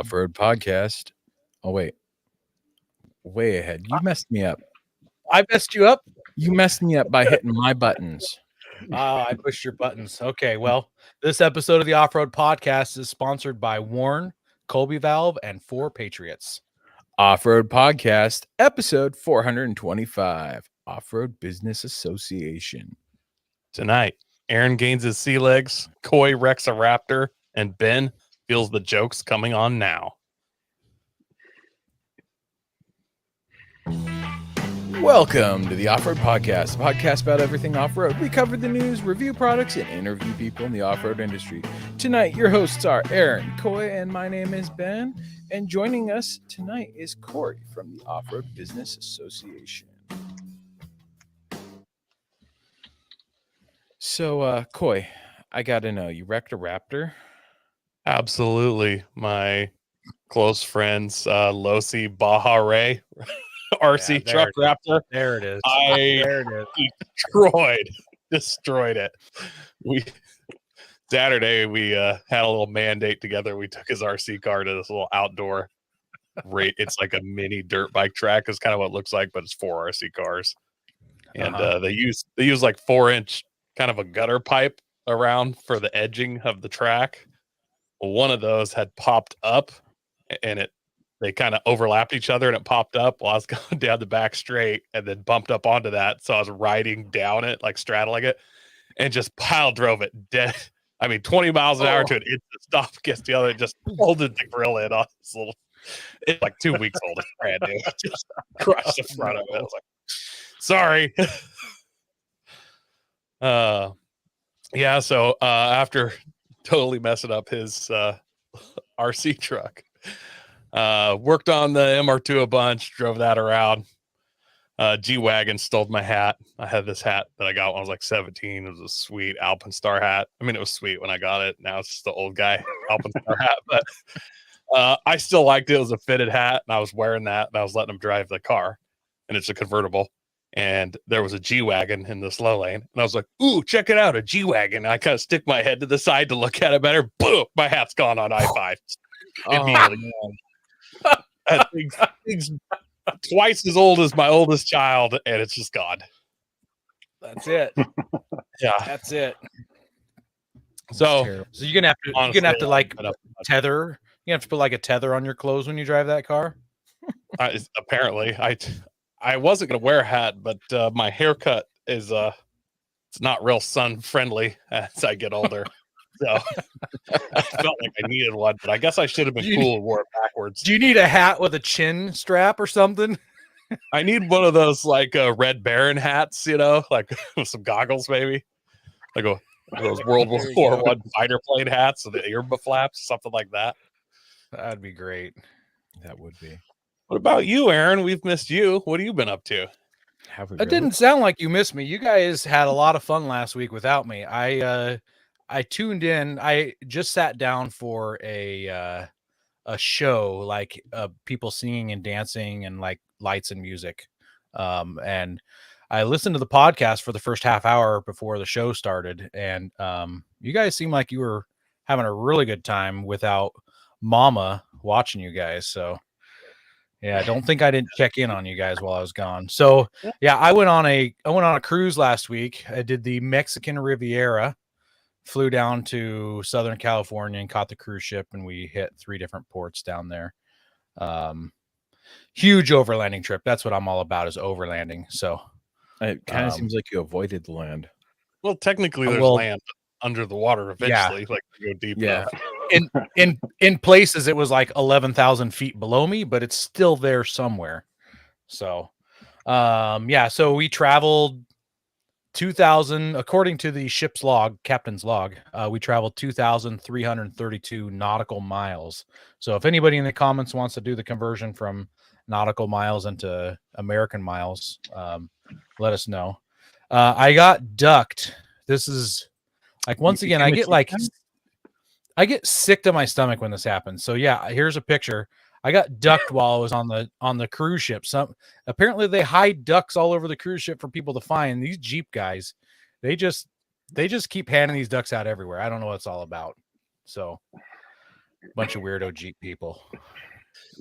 Off-Road Podcast. Oh, wait. Way ahead. You messed me up. I messed you up? You messed me up by hitting my buttons. I pushed your buttons. Okay, well, this episode of the Off-Road Podcast is sponsored by Warn, Colby Valve, and 4 Patriots. Off-Road Podcast, episode 425. Off-Road Business Association. Tonight, Aaron gains his sea legs, Coy wrecks a raptor, and Ben feels the jokes coming on now. Welcome to the Off-Road Podcast, a podcast about everything off-road. We cover the news, review products, and interview people in the off-road industry. Tonight, your hosts are Aaron, Coy, and my name is Ben. And joining us tonight is Corey from the Off-Road Business Association. So, Coy, I got to know, you wrecked a raptor? Absolutely. My close friends, Losi Baja Ray, RC truck raptor. There it is. There it is. Destroyed it. Saturday, we had a little mandate together. We took his RC car to this little outdoor rate. It's like a mini dirt bike track is kind of what it looks like, but it's 4 RC cars. And they use like 4-inch kind of a gutter pipe around for the edging of the track. Well, one of those had popped up and they kind of overlapped each other and it popped up while I was going down the back straight and then bumped up onto that. So I was riding down it, like straddling it, and just pile drove it dead. I mean, 20 miles an hour to an instant stop against the other, just folded the grill in on this little, it's like 2 weeks old. It's brand new. Just crushed the front of it. I was like, sorry. Yeah. So after totally messing up his RC truck, worked on the MR2 a bunch, drove that around. G-Wagon stole my hat. I had this hat that I got when I was like 17. It was a sweet Alpenstar hat. I mean, it was sweet when I got it. Now it's just the old guy Alpenstar hat, but I still liked it. It was a fitted hat, and I was wearing that, and I was letting him drive the car, and it's a convertible. And there was a G-Wagon in this low lane, and I was like, "Ooh, check it out, a G-Wagon." I kind of stick my head to the side to look at it better. Boom! My hat's gone on I-5. That thing's twice as old as my oldest child, and it's just gone. That's it. Yeah, that's it. So you're gonna have to like tether. You have to put like a tether on your clothes when you drive that car. Apparently, I wasn't gonna wear a hat, but my haircut is it's not real sun friendly as I get older. So I felt like I needed one, but I guess I should have been cool and wore it backwards. Do you need a hat with a chin strap or something? I need one of those like Red Baron hats, like with some goggles, maybe like those World War I fighter plane hats with the ear flaps, something like that. That'd be great. That would be. What about you, Aaron? We've missed you. What have you been up to? It didn't sound like you missed me. You guys had a lot of fun last week without me. I tuned in. I just sat down for a show, like people singing and dancing and like lights and music. And I listened to the podcast for the first half hour before the show started. And you guys seem like you were having a really good time without Mama watching you guys. So yeah, I don't think I didn't check in on you guys while I was gone. So yeah, I went on a cruise last week. I did the Mexican Riviera. Flew down to Southern California and caught the cruise ship, and we hit 3 different ports down there. Huge overlanding trip. That's what I'm all about, is overlanding. So it kind of seems like you avoided the land. Well, technically there's land under the water eventually, like you go deep enough. In places it was like 11,000 feet below me, but it's still there somewhere. So so we traveled 2,000, according to the ship's log, captain's log, we traveled 2,332 nautical miles. So if anybody in the comments wants to do the conversion from nautical miles into American miles, let us know. I got ducked. This is like, once again, I get sick to my stomach when this happens. So yeah, here's a picture. I got ducked while I was on the cruise ship. Apparently they hide ducks all over the cruise ship for people to find. These Jeep guys, they just keep handing these ducks out everywhere. I don't know what it's all about. So Bunch of weirdo Jeep people.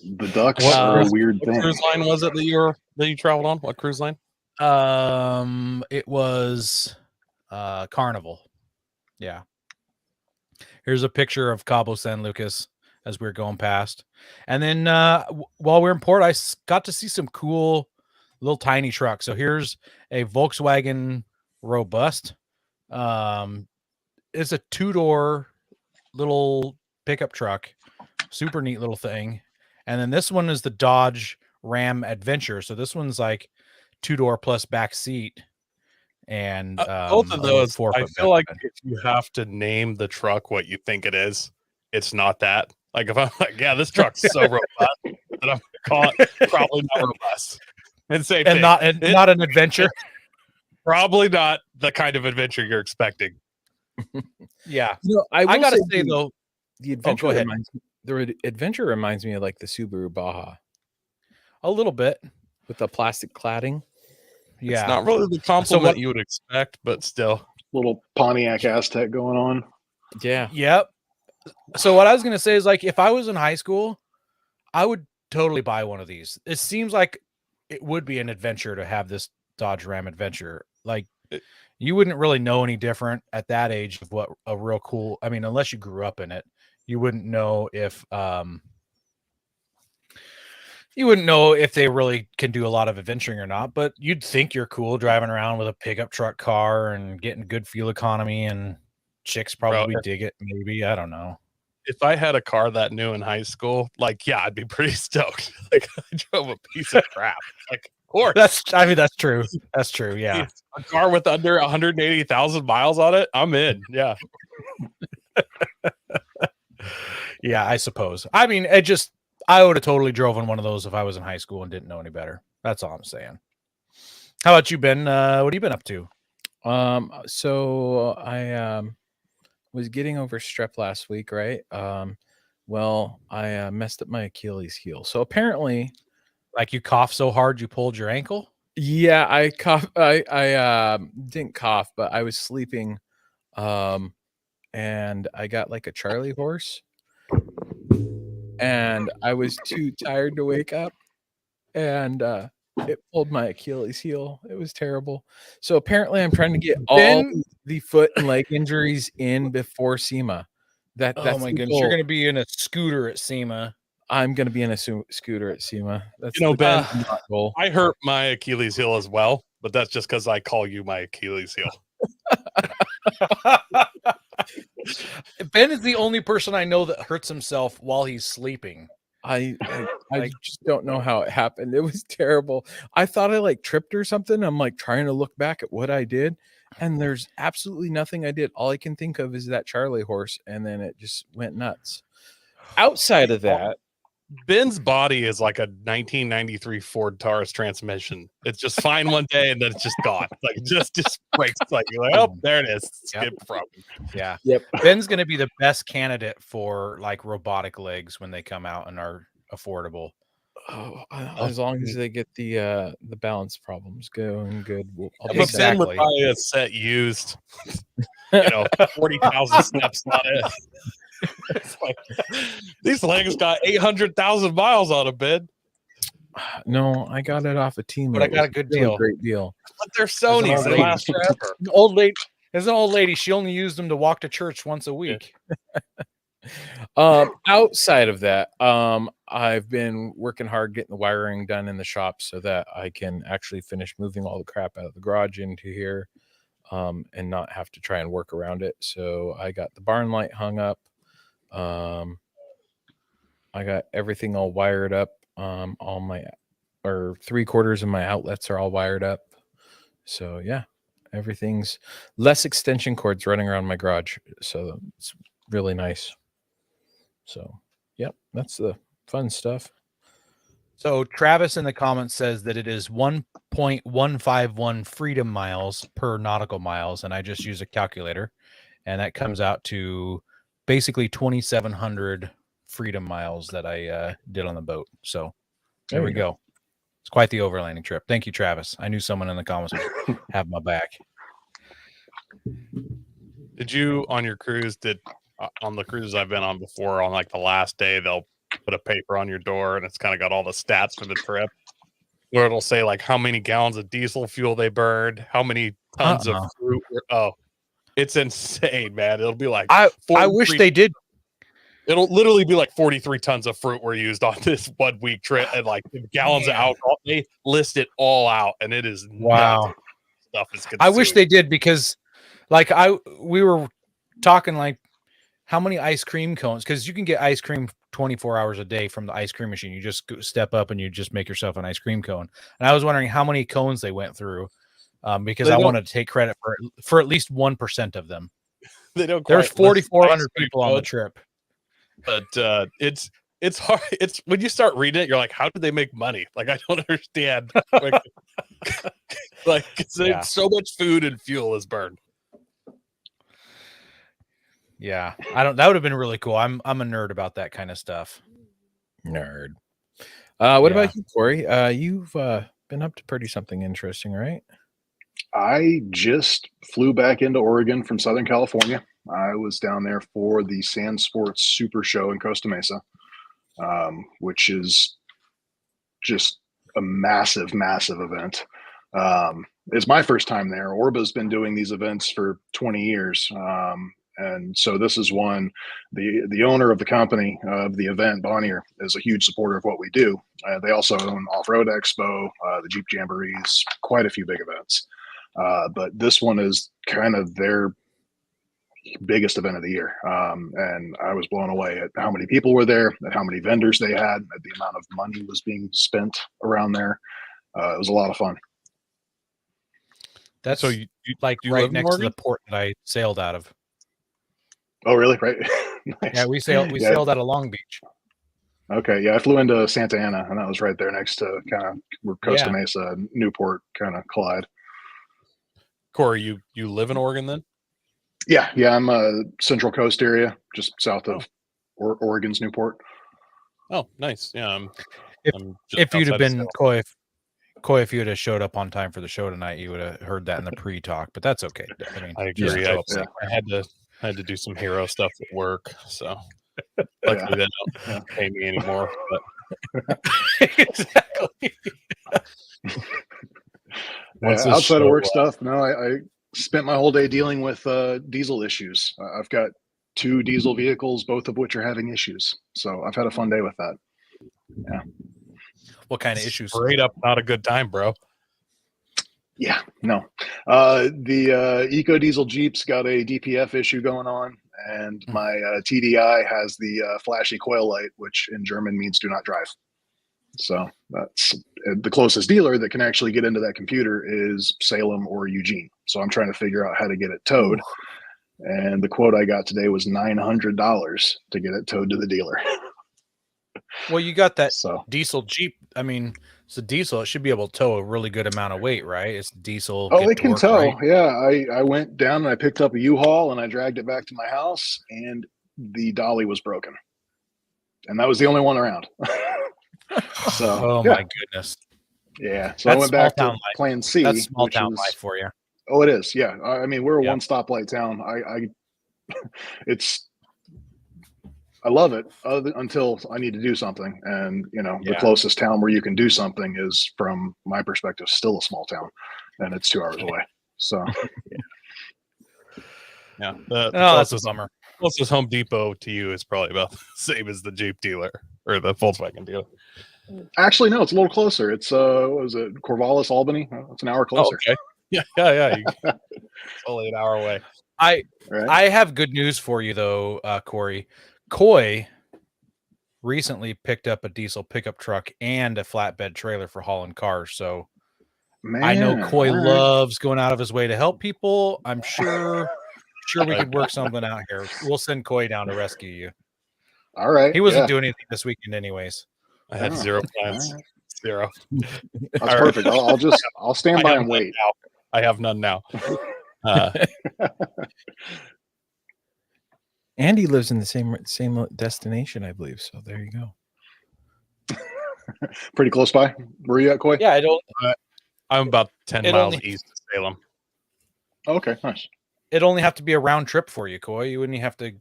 The ducks What are a cruise- weird What thing. cruise line was it that you traveled on? What cruise line? It was Carnival. Yeah. Here's a picture of Cabo San Lucas as we are going past. And then while we're in port, I got to see some cool little tiny trucks. So here's a Volkswagen Robust. It's a 2-door little pickup truck. Super neat little thing. And then this one is the Dodge Ram Adventure. So this one's like 2-door plus back seat. And Both of those, I 4-foot feel like bed. if you have to name the truck what you think it is, it's not that. Like if I'm like, yeah, this truck's so robust that I'm gonna call it probably not robust. And same thing. not an adventure. Probably not the kind of adventure you're expecting. Yeah. I will gotta say the, though, the adventure go ahead. adventure reminds me of like the Subaru Baja a little bit. with the plastic cladding. Yeah. It's not really the compliment you would expect, but still. Little Pontiac Aztec going on. Yeah. Yep. So what I was gonna say is like if I was in high school, I would totally buy one of these. It seems like it would be an adventure to have this Dodge Ram Adventure. Like you wouldn't really know any different at that age of what a real cool. I mean, unless you grew up in it, you wouldn't know if they really can do a lot of adventuring or not. But you'd think you're cool driving around with a pickup truck car and getting good fuel economy, and chicks probably dig it. Maybe, I don't know. If I had a car that new in high school, like, yeah, I'd be pretty stoked. Like I drove a piece of crap. Like, of course. That's true. That's true. Yeah. A car with under 180,000 miles on it, I'm in. Yeah. Yeah, I suppose. I mean, I would have totally driven one of those if I was in high school and didn't know any better. That's all I'm saying. How about you, Ben? What have you been up to? So I was getting over strep last week, right? Well, I messed up my Achilles heel. So apparently, like you coughed so hard you pulled your ankle? Yeah, I cough. I didn't cough, but I was sleeping, and I got like a Charlie horse, and I was too tired to wake up, and it pulled my Achilles heel. It was terrible. So apparently, I'm trying to get all the foot and leg injuries in before SEMA. That's oh my goodness! You're going to be in a scooter at SEMA. I'm going to be in a scooter at SEMA. That's Ben, goal. I hurt my Achilles heel as well, but that's just because I call you my Achilles heel. Ben is the only person I know that hurts himself while he's sleeping. I just don't know how it happened. It was terrible. I thought I like tripped or something. I'm like trying to look back at what I did, and there's absolutely nothing I did. All I can think of is that Charlie horse, and then it just went nuts. Outside of that, Ben's body is like a 1993 Ford Taurus transmission. It's just fine one day and then it's just gone. Like just breaks. Like you're like, oh, there it is. Skip from. Yeah. Yep. Ben's going to be the best candidate for like robotic legs when they come out and are affordable. Oh, as long as they get the balance problems going good. But Ben would buy a set used. 40,000 steps on it. It's like, these legs got 800,000 miles on them, Ben. No, I got it off a team. But I got a good deal. Great deal. But they're Sony's. They last forever. There's an old lady. She only used them to walk to church once a week. Outside of that, I've been working hard getting the wiring done in the shop so that I can actually finish moving all the crap out of the garage into here, and not have to try and work around it. So I got the barn light hung up. I got everything all wired up. All my 3/4 of my outlets are all wired up. So yeah, everything's less extension cords running around my garage. So it's really nice. So yep, that's the fun stuff. So Travis in the comments says that it is 1.151 freedom miles per nautical miles, and I just use a calculator, and that comes out to basically 2,700 freedom miles that I did on the boat. So there we go. It's quite the overlanding trip. Thank you, Travis. I knew someone in the comments would have my back. Did you on your cruise? on the cruises I've been on before, on like the last day, they'll put a paper on your door and it's kind of got all the stats for the trip, where it'll say like how many gallons of diesel fuel they burned, how many tons of fruit. Oh, it's insane, man. It'll be like I wish they did. It'll literally be like 43 tons of fruit were used on this 1 week trip, and like gallons of alcohol. They list it all out, and it is nuts. Stuff is consumed. I wish they did, because like we were talking like how many ice cream cones, because you can get ice cream 24 hours a day from the ice cream machine. You just step up and you just make yourself an ice cream cone. And I was wondering how many cones they went through, because I wanted to take credit for at least 1% of them. They don't. There's 4,400 people on the trip. But it's hard. It's when you start reading it, you're like, how do they make money? Like, I don't understand. Like so much food and fuel is burned. Yeah, that would have been really cool. I'm a nerd about that kind of stuff. Nerd. What about you, Corey? You've been up to pretty something interesting, right? I just flew back into Oregon from Southern California. I was down there for the Sand Sports Super Show in Costa Mesa, which is just a massive, massive event. It's my first time there. ORBA's been doing these events for 20 years. And so this is one, the owner of the company of the event, Bonnier, is a huge supporter of what we do. They also own Off-Road Expo, the Jeep Jamborees, quite a few big events. But this one is kind of their biggest event of the year. And I was blown away at how many people were there, at how many vendors they had, at the amount of money was being spent around there. It was a lot of fun. That's so you like you right live in next to Oregon? the port that I sailed out of. Oh, really? Right. Nice. Yeah, we sailed out of Long Beach. Okay. Yeah. I flew into Santa Ana, and that was right there next to kind of where Costa Mesa, Newport kind of collide. Corey, you live in Oregon then? Yeah. I'm Central Coast area, just south of Oregon's Newport. Oh, nice. Yeah. I'm just If you'd have outside of been Seattle. Coy, if you would have showed up on time for the show tonight, you would have heard that in the pre-talk. But that's okay. I mean, I agree. show I up had to do some hero stuff at work, so luckily they don't pay me anymore. But exactly. Outside of work stuff, no, I spent my whole day dealing with diesel issues. I've got 2 diesel vehicles, both of which are having issues. So I've had a fun day with that. Yeah. What kind of issues? Straight up, not a good time, bro. Yeah, no. The Eco Diesel Jeep's got a DPF issue going on, and my TDI has the flashy coil light, which in German means do not drive. So that's the closest dealer that can actually get into that computer is Salem or Eugene. So I'm trying to figure out how to get it towed. And the quote I got today was $900 to get it towed to the dealer. Well, you got that diesel Jeep. I mean, it's a diesel. It should be able to tow a really good amount of weight, right? It's diesel. Oh, it can tow. Right? Yeah. I went down and I picked up a U-Haul and I dragged it back to my house, and the dolly was broken. And that was the only one around. So, my goodness. Yeah. So I went back to Plan C. That's small town life for you. Oh, it is. Yeah. I mean, we're a one stoplight town. I love it until I need to do something. And, the closest town where you can do something is, from my perspective, still a small town, and it's 2 hours away. So, yeah. That's a bummer. Closest Home Depot to you is probably about the same as the Jeep dealer or the Volkswagen dealer. Actually, no, it's a little closer. It's what was it, Corvallis, Albany? It's an hour closer. Oh, okay. Yeah. It's only an hour away. I have good news for you though, Corey. Coy recently picked up a diesel pickup truck and a flatbed trailer for hauling cars. So I know Coy loves going out of his way to help people. I'm sure we could work something out here. We'll send Coy down to rescue you. All right. He wasn't doing anything this weekend anyways. I had 0 plans. Right. 0. That's perfect. I'll stand by and wait. I have none now. Andy lives in the same destination, I believe. So there you go. Pretty close by. Where are you at, Coy? Yeah, I don't. I'm about 10 miles east of Salem. Okay, nice. It'd only have to be a round trip for you, Coy. You wouldn't have to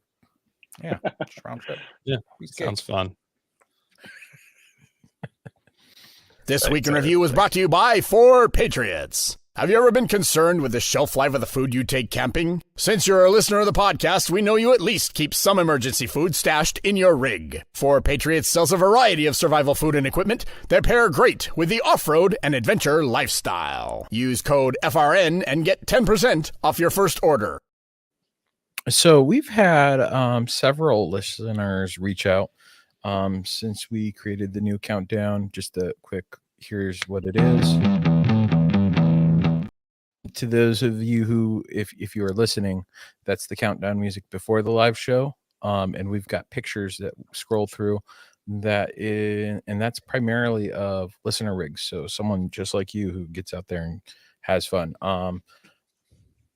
Yeah, just round trip. Yeah, Piece of sounds cake. fun. This Week in Review was brought to you by 4 Patriots. Have you ever been concerned with the shelf life of the food you take camping? Since you're a listener of the podcast, we know you at least keep some emergency food stashed in your rig. 4 Patriots sells a variety of survival food and equipment that pair great with the off-road and adventure lifestyle. Use code FRN and get 10% off your first order. So we've had several listeners reach out since we created the new countdown. Just a quick, here's what it is. To those of you who, if you are listening, that's the countdown music before the live show. And we've got pictures that scroll through and that's primarily of listener rigs. So someone just like you who gets out there and has fun.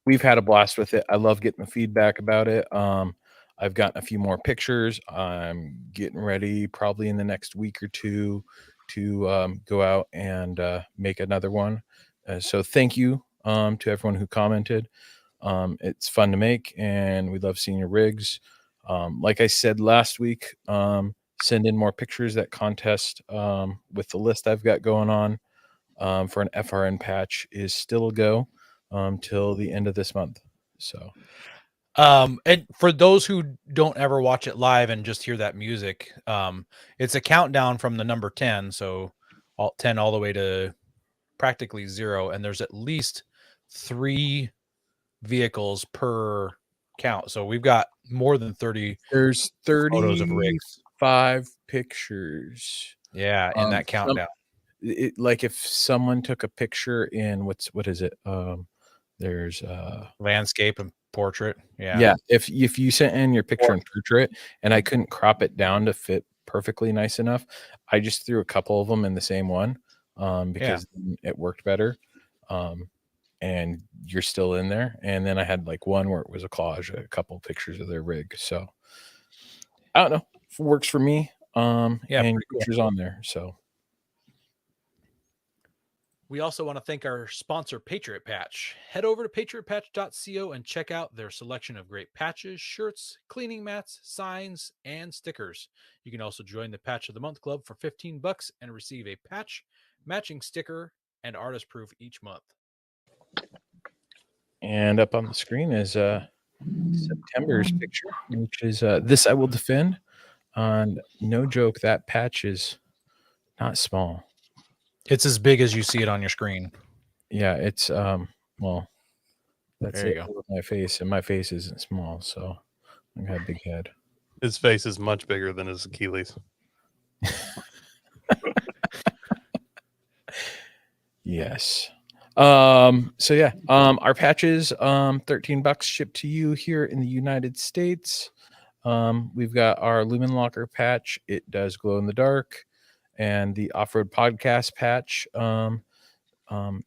We've had a blast with it. I love getting the feedback about it. I've gotten a few more pictures. I'm getting ready probably in the next week or two to go out and make another one. So thank you to everyone who commented. It's fun to make, and we love seeing your rigs. Like I said last week, send in more pictures. That contest with the list I've got going on for an FRN patch is still a go till the end of this month. So And for those who don't ever watch it live and just hear that music, it's a countdown from the number 10, so 10 all the way to practically 0, and there's at least 3 vehicles per count. So we've got more than 30 there's photos of rigs. 35 pictures. Yeah, in that countdown. Like if someone took a picture in what is it? There's Landscape and portrait. Yeah. If you sent in your picture in portrait and I couldn't crop it down to fit perfectly nice enough, I just threw a couple of them in the same one because it worked better. And you're still in there. And then I had like one where it was a collage, a couple of pictures of their rig. So I don't know. It works for me. And pictures on there. So we also want to thank our sponsor, Patriot Patch. Head over to patriotpatch.co and check out their selection of great patches, shirts, cleaning mats, signs, and stickers. You can also join the Patch of the Month Club for $15 and receive a patch, matching sticker, and artist proof each month. And up on the screen is September's picture, which is This I Will Defend. And no joke, that patch is not small. It's as big as you see it on your screen. Yeah, it's well, that's there you it go. with my face, and my face isn't small, so I got a big head. His face is much bigger than his Achilles. Yes. So yeah, our patches, $13 shipped to you here in the United States. We've got our Lumen Locker patch. It does glow in the dark, and the Off-Road Podcast patch.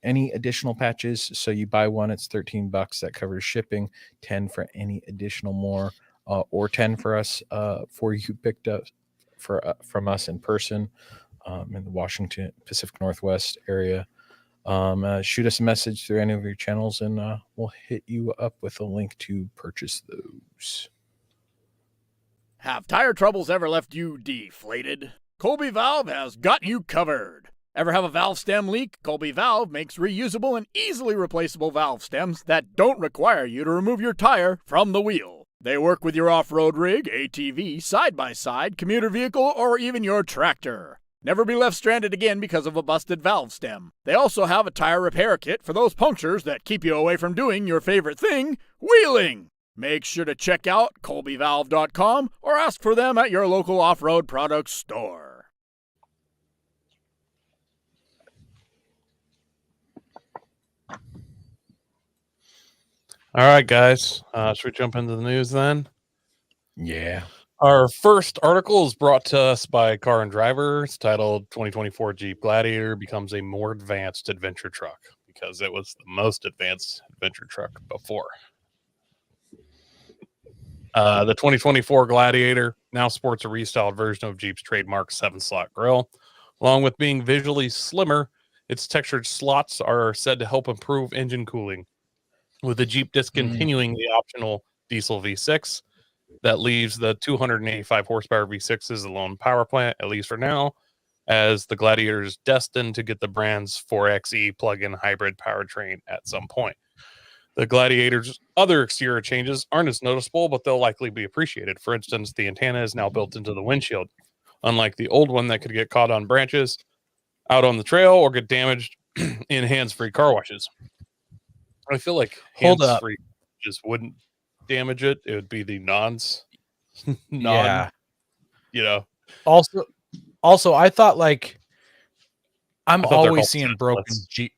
Any additional patches, so you buy one, it's $13. That covers shipping. 10 for any additional more, or 10 for us for you picked up from us in person in the Washington Pacific Northwest area. Shoot us a message through any of your channels, and we'll hit you up with a link to purchase those. Have tire troubles ever left you deflated? Colby Valve has got you covered. Ever have a valve stem leak? Colby Valve makes reusable and easily replaceable valve stems that don't require you to remove your tire from the wheel. They work with your off-road rig, ATV, side-by-side, commuter vehicle, or even your tractor. Never be left stranded again because of a busted valve stem. They also have a tire repair kit for those punctures that keep you away from doing your favorite thing, wheeling. Make sure to check out colbyvalve.com or ask for them at your local off-road products store. All right, guys. Should we jump into the news then? Yeah. Our first article is brought to us by Car and Driver. It's titled 2024 Jeep Gladiator becomes a more advanced adventure truck, because it was the most advanced adventure truck before. The 2024 Gladiator now sports a restyled version of Jeep's trademark 7-slot grille. Along with being visually slimmer, its textured slots are said to help improve engine cooling. With the Jeep discontinuing the optional diesel V6, That leaves the 285 horsepower V6 alone power plant, at least for now, as the Gladiator is destined to get the brand's 4xe plug-in hybrid powertrain at some point. The Gladiator's other exterior changes aren't as noticeable, but they'll likely be appreciated. For instance, the antenna is now built into the windshield, unlike the old one that could get caught on branches out on the trail or get damaged in hands-free car washes. I feel like Hold up. hands-free just wouldn't damage it. It would be the Yeah. you know. Also, I thought like I'm I thought they're always called seeing broken templates. Jeep.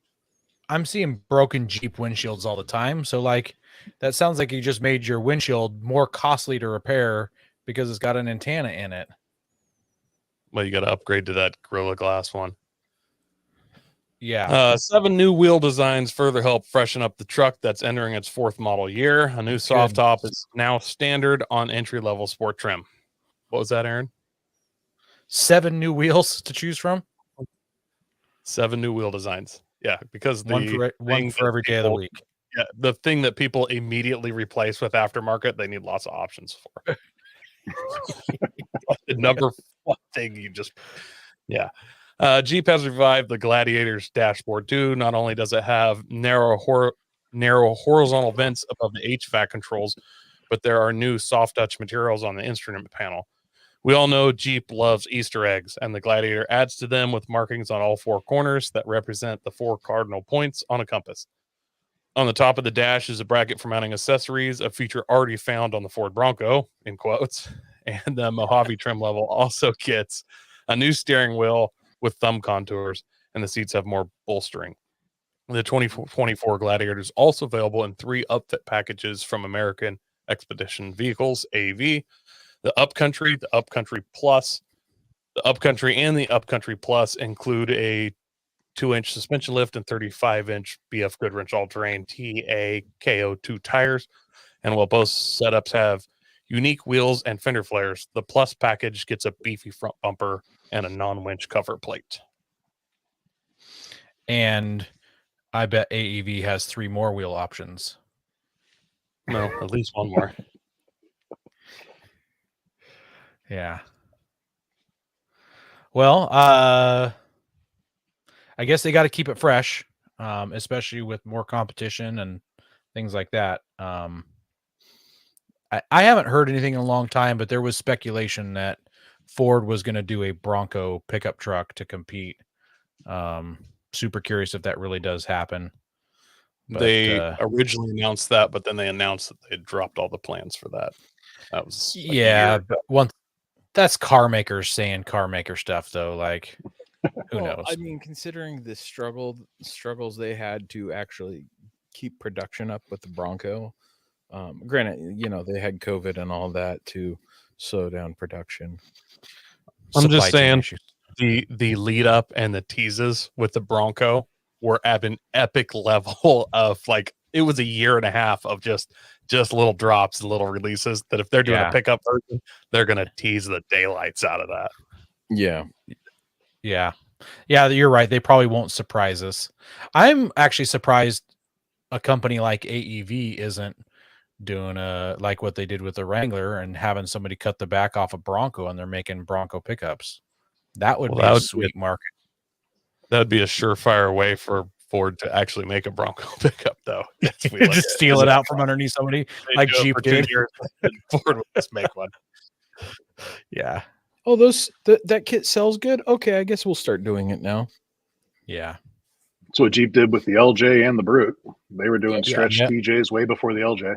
I'm seeing broken Jeep windshields all the time. So like that sounds like you just made your windshield more costly to repair because it's got an antenna in it. Well, you got to upgrade to that Gorilla Glass one. Yeah. 7 new wheel designs further help freshen up the truck that's entering its 4th model year. A new soft top is now standard on entry-level sport trim. What was that, Aaron? 7 new wheels to choose from. 7 new wheel designs. Yeah, because One for every day of the week. Yeah, the thing that people immediately replace with aftermarket, they need lots of options for. The number one thing you just, yeah. Jeep has revived the Gladiator's dashboard too. Not only does it have narrow horizontal vents above the HVAC controls, but there are new soft touch materials on the instrument panel. We all know Jeep loves Easter eggs, and the Gladiator adds to them with markings on all 4 corners that represent the 4 cardinal points on a compass. On the top of the dash is a bracket for mounting accessories, a feature already found on the Ford Bronco, in quotes. And the Mojave trim level also gets a new steering wheel with thumb contours, and the seats have more bolstering. The 2024 Gladiator is also available in 3 upfit packages from American Expedition Vehicles, AV. The Upcountry, the Upcountry Plus, the Upcountry, and the Upcountry Plus include a 2-inch suspension lift and 35-inch BF Goodwrench all-terrain TA KO2 tires. And while both setups have unique wheels and fender flares, the Plus package gets a beefy front bumper and a non-winch cover plate. And I bet AEV has 3 more wheel options. No, at least one more. Yeah. Well, I guess they got to keep it fresh, especially with more competition and things like that. I haven't heard anything in a long time, but there was speculation that Ford was going to do a Bronco pickup truck to compete. Super curious if that really does happen. But, they originally announced that, but then they announced that they had dropped all the plans for that. That was like but once that's car makers saying car maker stuff, though. Like, who knows? I mean, considering the struggles they had to actually keep production up with the Bronco. Granted, they had COVID and all that to slow down production. I'm just saying the lead up and the teases with the Bronco were at an epic level of like, it was a year and a half of just little drops and little releases that if they're doing a pickup version, they're going to tease the daylights out of that. Yeah, you're right. They probably won't surprise us. I'm actually surprised a company like AEV isn't doing like what they did with the Wrangler and having somebody cut the back off a Bronco and they're making Bronco pickups. That would be a sweet market. That would be a surefire way for Ford to actually make a Bronco pickup, though. Just steal it out from underneath somebody like Jeep did. Ford would just make one. Yeah. Oh, that kit sells good? Okay, I guess we'll start doing it now. Yeah. That's what Jeep did with the LJ and the Brute. They were doing stretch TJs way before the LJ.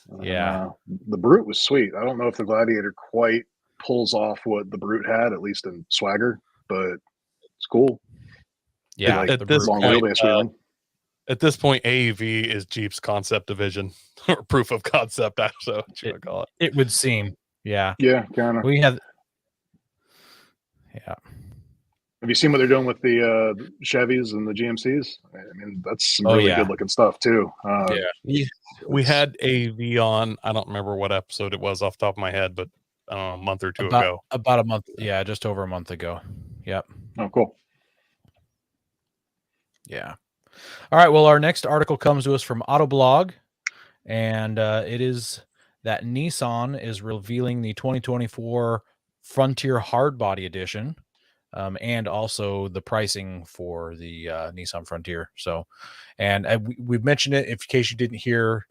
The Brute was sweet. I don't know if the Gladiator quite pulls off what the Brute had, at least in swagger, but it's cool. Yeah, at this point, AEV is Jeep's concept division or proof of concept. So what you want to call it? It would seem. Yeah. Yeah, kind of. We have. Yeah. Have you seen what they're doing with the Chevys and the GMCs? I mean, that's some really good looking stuff too. We had AV on. I don't remember what episode it was off the top of my head, but a month or two ago. About a month. Yeah, just over a month ago. Yep. Oh, cool. Yeah. All right. Well, our next article comes to us from Autoblog, and it is that Nissan is revealing the 2024 Frontier Hardbody Edition, and also the pricing for the Nissan Frontier. So, and we've mentioned it. If in case you didn't hear,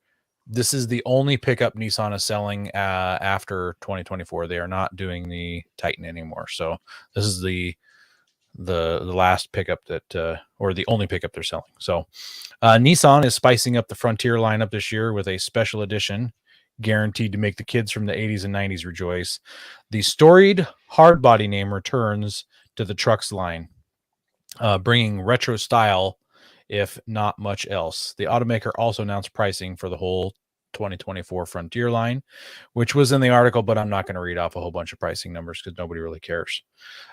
this is the only pickup Nissan is selling after 2024. They are not doing the Titan anymore. So this is the last pickup that, or the only pickup they're selling. So Nissan is spicing up the Frontier lineup this year with a special edition guaranteed to make the kids from the 80s and 90s rejoice. The storied hardbody name returns to the trucks line, bringing retro style, if not much else. The automaker also announced pricing for the whole 2024 Frontier line, which was in the article, but I'm not going to read off a whole bunch of pricing numbers because nobody really cares.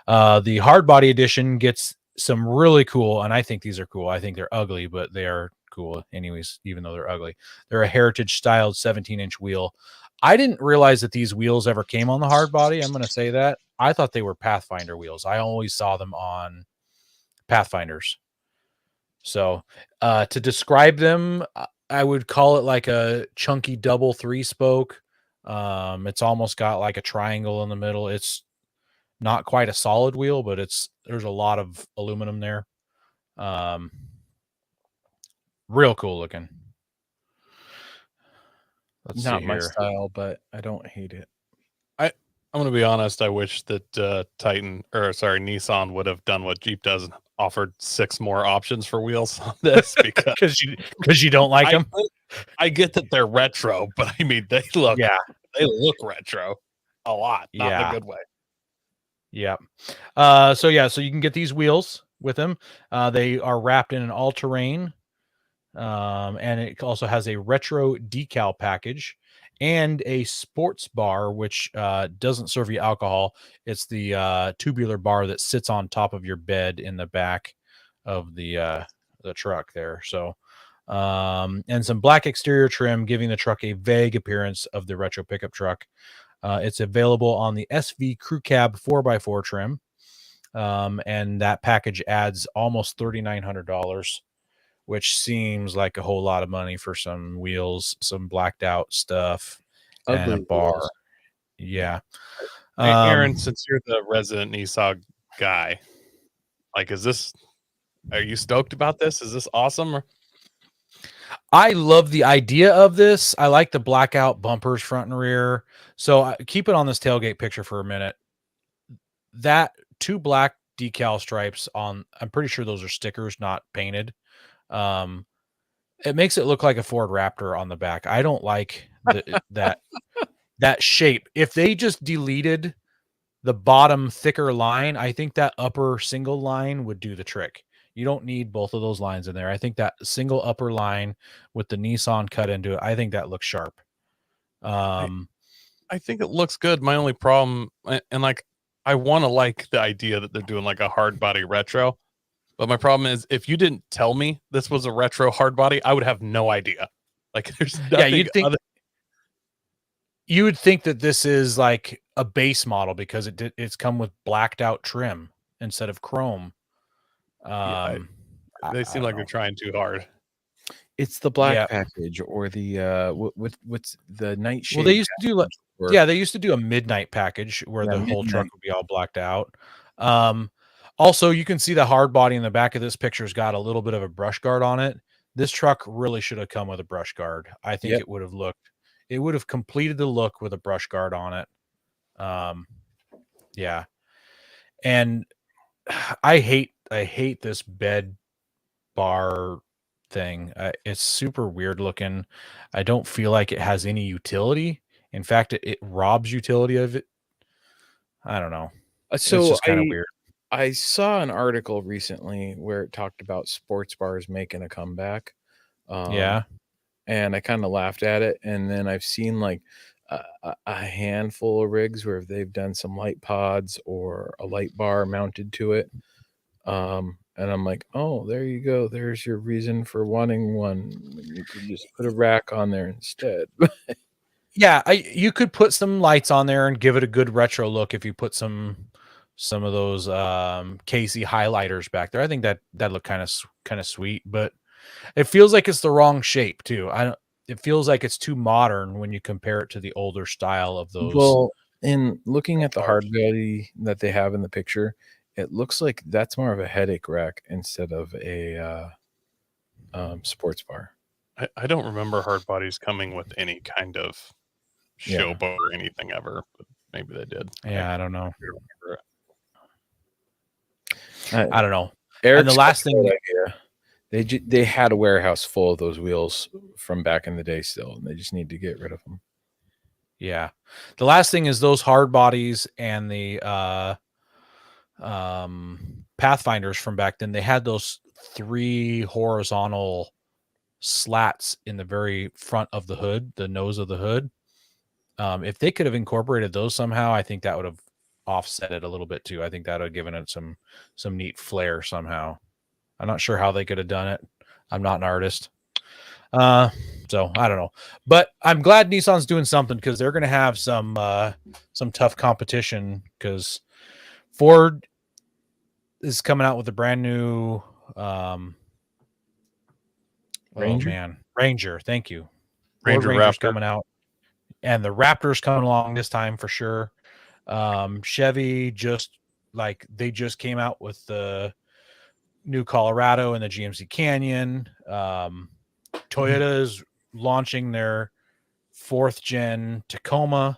The hardbody edition gets some really cool, and I think these are cool. I think they're ugly, but they are cool anyways, even though they're ugly. They're a heritage styled 17-inch wheel. I didn't realize that these wheels ever came on the hardbody. I'm going to say that. I thought they were Pathfinder wheels. I always saw them on Pathfinders. So to describe them, I would call it like a chunky double 3-spoke. It's almost got like a triangle in the middle. It's not quite a solid wheel, but there's a lot of aluminum there. Real cool looking. Let's Not see my here. style, but I don't hate it. I'm going to be honest. I wish that Nissan would have done what Jeep does and offered 6 more options for wheels on this because because you don't like them. I get that they're retro, but I mean they look retro a lot, not in a good way. Yeah. So you can get these wheels with them. They are wrapped in an all-terrain, and it also has a retro decal package and a sports bar, which doesn't serve you alcohol. It's the tubular bar that sits on top of your bed in the back of the truck there. So, and some black exterior trim, giving the truck a vague appearance of the retro pickup truck. It's available on the SV Crew Cab 4x4 trim, and that package adds almost $3,900, which seems like a whole lot of money for some wheels, some blacked out stuff, and a bar. Wheels. Yeah. Hey, Aaron, since you're the resident Nissan guy, like, are you stoked about this? Is this awesome? I love the idea of this. I like the blackout bumpers front and rear. So keep it on this tailgate picture for a minute. That 2 black decal stripes I'm pretty sure those are stickers, not painted. It makes it look like a Ford Raptor on the back. I don't like that shape. If they just deleted the bottom thicker line, I think that upper single line would do the trick. You don't need both of those lines in there. I think that single upper line with the Nissan cut into it, I think that looks sharp. I think it looks good. My only problem, and like, I want to like the idea that they're doing like a hard body retro, but my problem is if you didn't tell me this was a retro hard body, I would have no idea. Like, there's nothing. You would think that this is like a base model because it's come with blacked out trim instead of chrome. They seem like they're trying too hard. It's the black package or the what's the nightshade. Well, they used to do they used to do a midnight package where the whole truck would be all blacked out. Also, you can see the hard body in the back of this picture's got a little bit of a brush guard on it. This truck really should have come with a brush guard. I think it would have completed the look with a brush guard on it. Yeah. And I hate this bed bar thing. It's super weird looking. I don't feel like it has any utility. In fact, it robs utility of it. I don't know. So it's just kind of weird. I saw an article recently where it talked about sports bars making a comeback. Yeah. And I kind of laughed at it. And then I've seen like a handful of rigs where they've done some light pods or a light bar mounted to it. And I'm like, oh, there you go. There's your reason for wanting one. You could just put a rack on there instead. Yeah, you could put some lights on there and give it a good retro look if you put some of those Casey highlighters back there. I think that look kind of sweet, but it feels like it's the wrong shape too. it feels like it's too modern when you compare it to the older style of those. Well, in looking at the hard body that they have in the picture, it looks like that's more of a headache rack instead of a sports bar. I don't remember hard bodies coming with any kind of show Yeah. bar or anything ever, but maybe they did. Yeah, I don't know. remember I don't know. Eric's And the last thing, they had a warehouse full of those wheels from back in the day still, and they just need to get rid of them. yeah, the last thing is those hard bodies and the Pathfinders from back then. They had those 3 horizontal slats in the very front of the hood, the nose of the hood. If they could have incorporated those somehow, I think that would have offset it a little bit too. I think that would have given it some neat flair somehow. I'm not sure how they could have done it. I'm not an artist. So I don't know, but I'm glad Nissan's doing something, because they're going to have some tough competition, because Ford is coming out with a brand new Ranger. Thank you. Ranger Ford Ranger's Raptor. coming out, and the Raptor's coming along this time for sure. Chevy just came out with the new Colorado and the GMC Canyon. Toyota is launching their 4th gen Tacoma.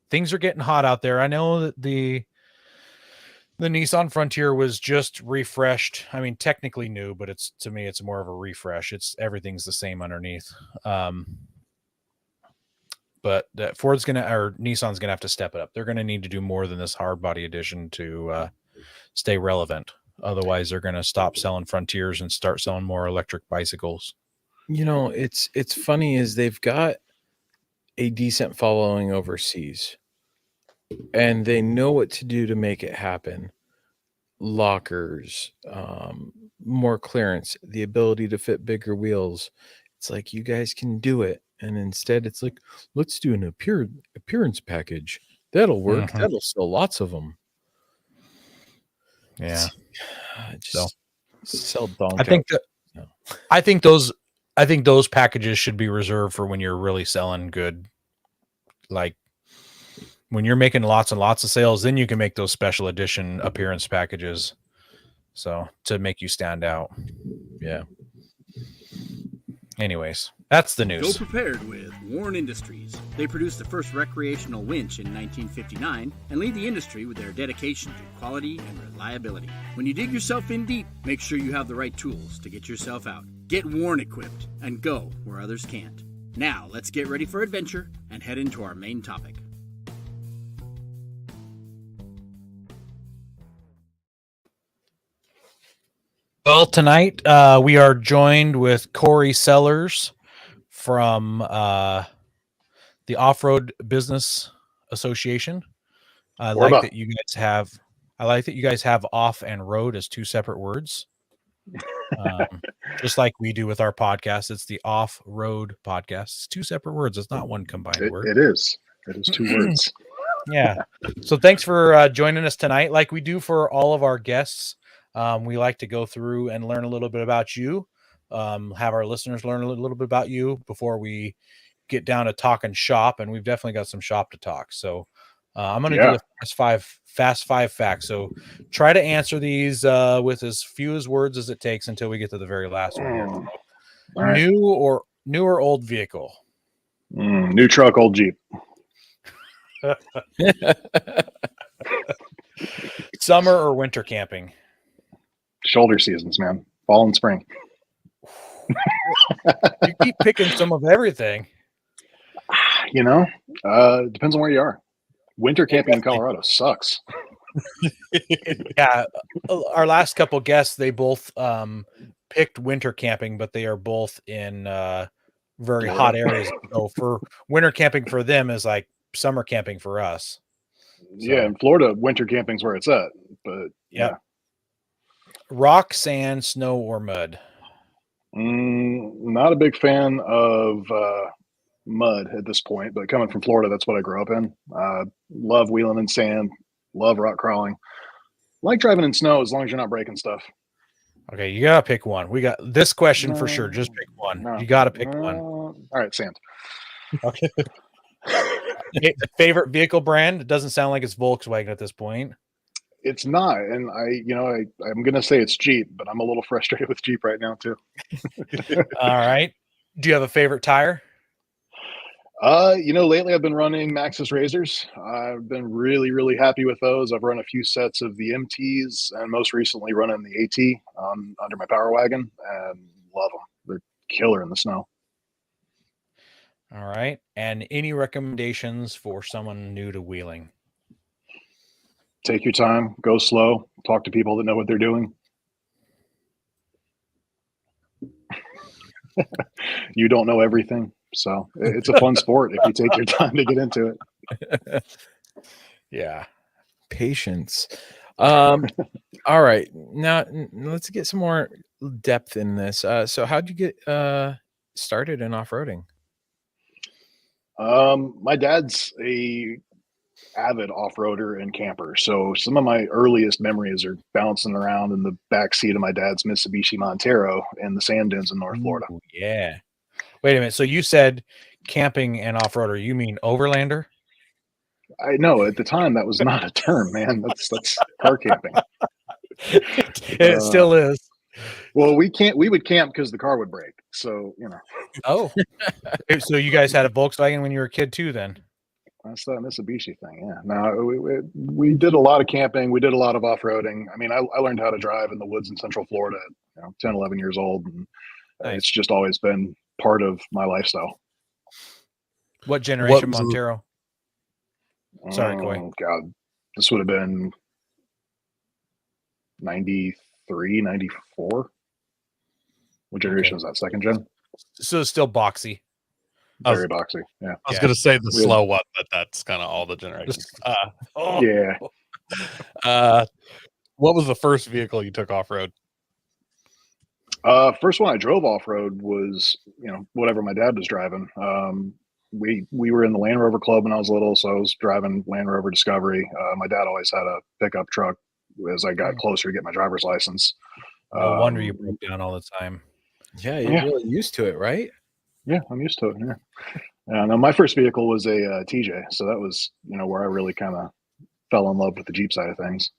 Things are getting hot out there. I know that the Nissan Frontier was just refreshed. I mean, technically new, but to me, it's more of a refresh. Everything's the same underneath. But Nissan's gonna have to step it up. They're gonna need to do more than this hard body edition to stay relevant. Otherwise, they're gonna stop selling Frontiers and start selling more electric bicycles. You know, it's funny is they've got a decent following overseas, and they know what to do to make it happen. Lockers, more clearance, the ability to fit bigger wheels. It's like, you guys can do it. And instead it's like, let's do an appearance package. That'll work. Mhm. That'll sell lots of them. Yeah. Just sell donk. I think those packages should be reserved for when you're really selling good. Like when you're making lots and lots of sales, then you can make those special edition appearance packages. So to make you stand out. Yeah. Anyways, that's the Go news. prepared with Warren Industries. They produced the first recreational winch in 1959 and lead the industry with their dedication to quality and reliability. When you dig yourself in deep, make sure you have the right tools to get yourself out. Get Warren equipped and go where others can't. Now, let's get ready for adventure and head into our main topic. Well, tonight we are joined with Corey Sellers from the Off-Road Business Association. I ORBA. like that you guys have off and road as 2 separate words. Just like we do with our podcast. It's the Off-Road Podcast. It's 2 separate words. It's not one combined word. It is. It is 2 words. Yeah. So thanks for joining us tonight. Like we do for all of our guests, we like to go through and learn a little bit about you, have our listeners learn a little bit about you before we get down to talking shop. And we've definitely got some shop to talk. So I'm going to do the fast five facts. So try to answer these with as few words as it takes until we get to the very last one here. All right. New or old vehicle? New truck, old Jeep. Summer or winter camping? Shoulder seasons, man. Fall and spring. You keep picking some of everything. You know, depends on where you are. Winter camping in Colorado sucks. Yeah, our last couple guests, they both picked winter camping, but they are both in very hot areas. So for winter camping for them is like summer camping for us. Yeah, in Florida, winter camping's where it's at. But yeah. Rock, sand, snow, or mud? Not a big fan of mud at this point, but coming from Florida, that's what I grew up in. Love wheeling in sand, love rock crawling. Like driving in snow as long as you're not breaking stuff. Okay, you gotta pick one. We got this question for sure. Just pick one. No, You gotta pick no. one. All right, sand. Okay. Favorite vehicle brand? It doesn't sound like it's Volkswagen at this point. It's not, and I'm gonna say it's Jeep, but I'm a little frustrated with Jeep right now too. All right. Do you have a favorite tire? Lately I've been running Maxxis Razors. I've been really, really happy with those. I've run a few sets of the MTs and most recently running the AT under my Power Wagon and love them. They're killer in the snow. All right. And any recommendations for someone new to wheeling? Take your time, go slow, talk to people that know what they're doing. You don't know everything. So it's a fun sport if you take your time to get into it. Yeah. Patience. All right. Now let's get some more depth in this. So how'd you get started in off-roading? My dad's a avid off-roader and camper. So some of my earliest memories are bouncing around in the back seat of my dad's Mitsubishi Montero in the sand dunes in North Florida. Ooh, yeah. Wait a minute. So you said camping and off-roader. You mean overlander? I know at the time that was not a term, man. That's car camping. It still is. Well, we would camp because the car would break. So, Oh. So you guys had a Volkswagen when you were a kid too then? that's that Mitsubishi thing. Yeah. No, we did a lot of camping. We did a lot of off-roading. I mean, I learned how to drive in the woods in Central Florida at 10, 11 years old. And Nice. it's just always been part of my lifestyle. What generation was- Montero? Sorry, Coy. Oh, God. This would have been 93, 94. What generation was that? Second gen? So it's still boxy. Very boxy. Yeah. I was Yeah. going to say the We had- slow one, but that's kind of all the generations. Yeah. What was the first vehicle you took off road? First one I drove off road was, whatever my dad was driving. We were in the Land Rover Club when I was little, so I was driving Land Rover Discovery. My dad always had a pickup truck as I got closer to get my driver's license. No wonder you broke down all the time. Yeah, you're really used to it, right? Yeah, I'm used to it. Yeah. Now my first vehicle was a TJ, so that was where I really kind of fell in love with the Jeep side of things.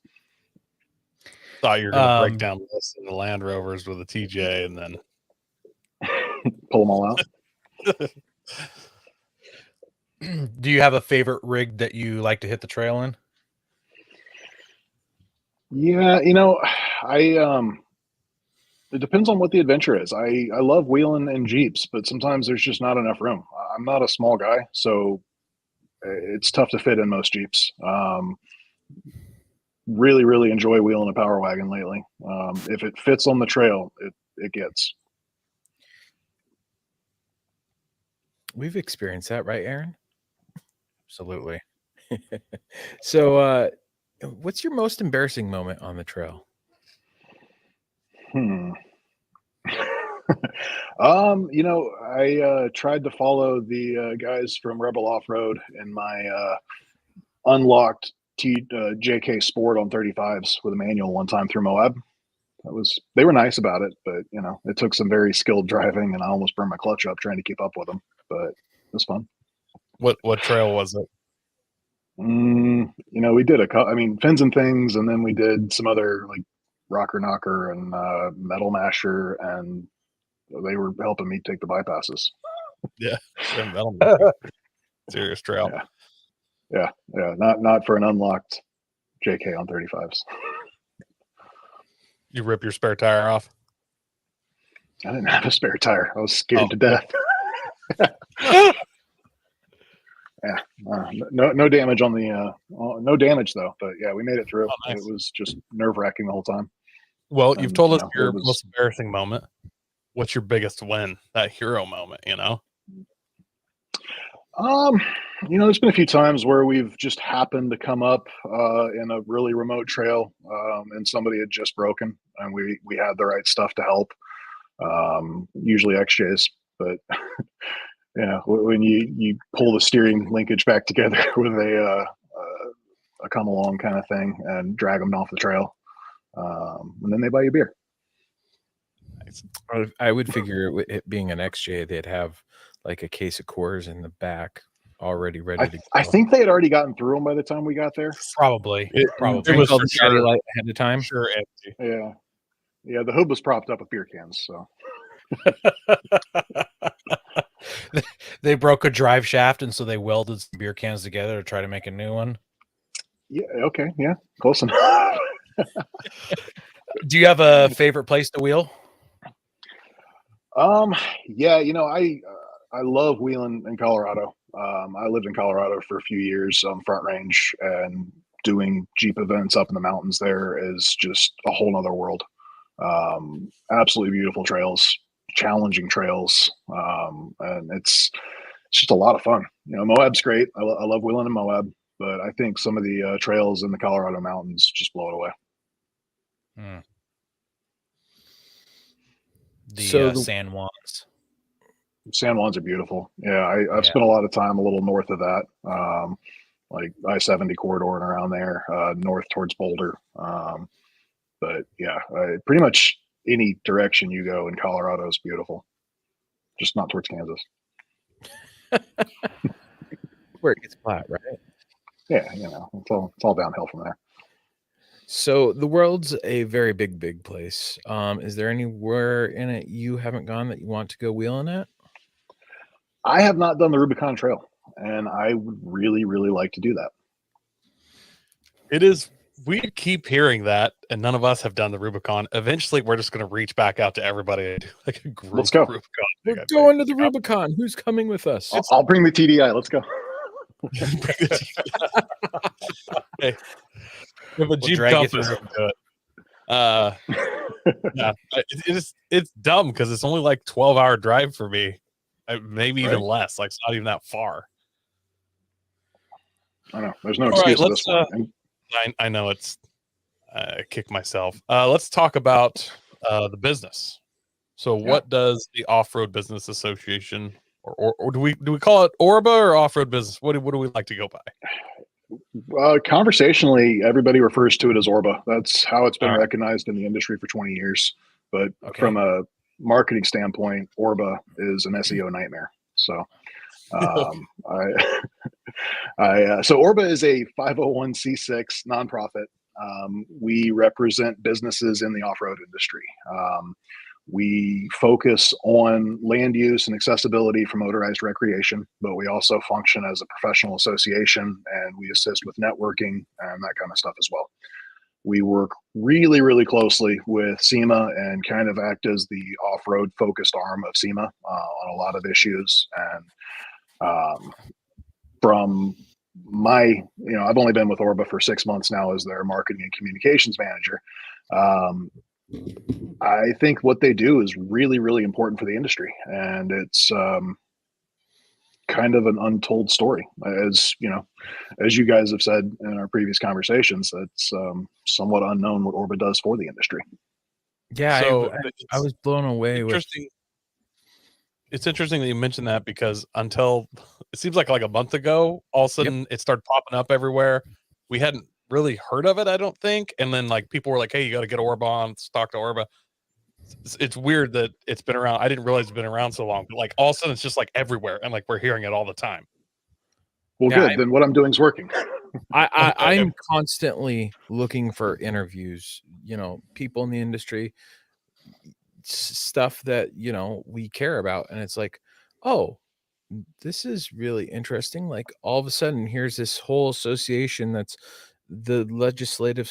Thought you were going to break down lists of the Land Rovers with a TJ and then Pull them all out. Do you have a favorite rig that you like to hit the trail in? Yeah, it depends on what the adventure is. I love wheeling in Jeeps, but sometimes there's just not enough room. I'm not a small guy, so it's tough to fit in most Jeeps. Really, really enjoy wheeling a Power Wagon lately. If it fits on the trail, it gets. We've experienced that, right, Aaron? Absolutely. So, what's your most embarrassing moment on the trail? I tried to follow the guys from Rebel Off Road in my unlocked JK Sport on 35s with a manual one time through Moab. They were nice about it, but it took some very skilled driving, and I almost burned my clutch up trying to keep up with them. But it was fun. what trail was it? We did Fins and Things, and then we did some other like Rocker Knocker and Metal Masher, and they were helping me take the bypasses. Yeah, serious trail. Yeah. Not for an unlocked JK on 35s. You rip your spare tire off? I didn't have a spare tire. I was scared to death. Yeah, no damage on the no damage though. But yeah, we made it through. Oh, nice. It was just nerve-wracking the whole time. Well, you've told us your it was- most embarrassing moment. What's your biggest win? That hero moment, There's been a few times where we've just happened to come up in a really remote trail, and somebody had just broken, and we had the right stuff to help. Usually XJs, but when you pull the steering linkage back together with a come along kind of thing and drag them off the trail, and then they buy you beer. nice. I would figure it being an XJ, they'd have like a case of Coors in the back already ready to go. I think they had already gotten through them by the time we got there. Probably. It Drink was all for the Natty sure, Light ahead of time. sure empty. Yeah. The hood was propped up with beer cans. So They broke a drive shaft, and so they welded some beer cans together to try to make a new one. yeah, okay, yeah, close enough. Do you have a favorite place to wheel? Yeah, I love wheeling in Colorado. I lived in Colorado for a few years on Front Range, and doing Jeep events up in the mountains there is just a whole nother world. Absolutely beautiful trails, challenging trails, and it's just a lot of fun. Moab's great. I love wheeling in Moab, but I think some of the trails in the Colorado mountains just blow it away. The San Juans. San Juans are beautiful. Yeah, I've Yeah. spent a lot of time a little north of that, like I-70 corridor and around there, north towards Boulder. But yeah, pretty much any direction you go in Colorado is beautiful, just not towards Kansas. Where it gets flat, right? Yeah, it's all downhill from there. So the world's a very big place. Is there anywhere in it you haven't gone that you want to go wheeling at? I have not done the Rubicon Trail, and I would really, really like to do that. It is. We keep hearing that, and none of us have done the Rubicon. Eventually, we're just going to reach back out to everybody and do like a group. Let's go. Rubicon thing, We're I going to think. the Rubicon. Who's coming with us? I'll bring the TDI. Let's go. Hey, if a Jeep drag you Compass can do it. Yeah, it's dumb because it's only like 12-hour drive for me, maybe even less. Like it's not even that far. I know. There's no All excuse right, at this point. And I know it's kick myself. Let's talk about the business. So, what does the Off-Road Business Association, or do we call it ORBA or Off-Road Business? What do we like to go by? Conversationally, everybody refers to it as ORBA. That's how it's been All right. recognized in the industry for 20 years. But Okay. from a marketing standpoint, ORBA is an SEO nightmare. So, so ORBA is a 501c6 nonprofit. We represent businesses in the off-road industry. We focus on land use and accessibility for motorized recreation, but we also function as a professional association, and we assist with networking and that kind of stuff as well. We work really, really closely with SEMA and kind of act as the off-road focused arm of SEMA on a lot of issues. And from my, I've only been with ORBA for 6 months now as their marketing and communications manager. I think what they do is really, really important for the industry, and it's kind of an untold story. As you guys have said in our previous conversations, it's somewhat unknown what ORBA does for the industry. Yeah, So I was blown away with. It's interesting that you mentioned that, because until it seems like a month ago, all of a sudden it started popping up everywhere. We hadn't really heard of it, I don't think. And then people were like, "Hey, you got to get ORBA on. Let's talk to ORBA." It's weird that it's been around. I didn't realize it's been around so long. But all of a sudden it's just everywhere, and we're hearing it all the time. Well, Yeah, good. Then what I'm doing is working. I'm constantly looking for interviews, people in the industry, stuff that, we care about. And it's like, oh, this is really interesting. Like all of a sudden, here's this whole association that's the legislative,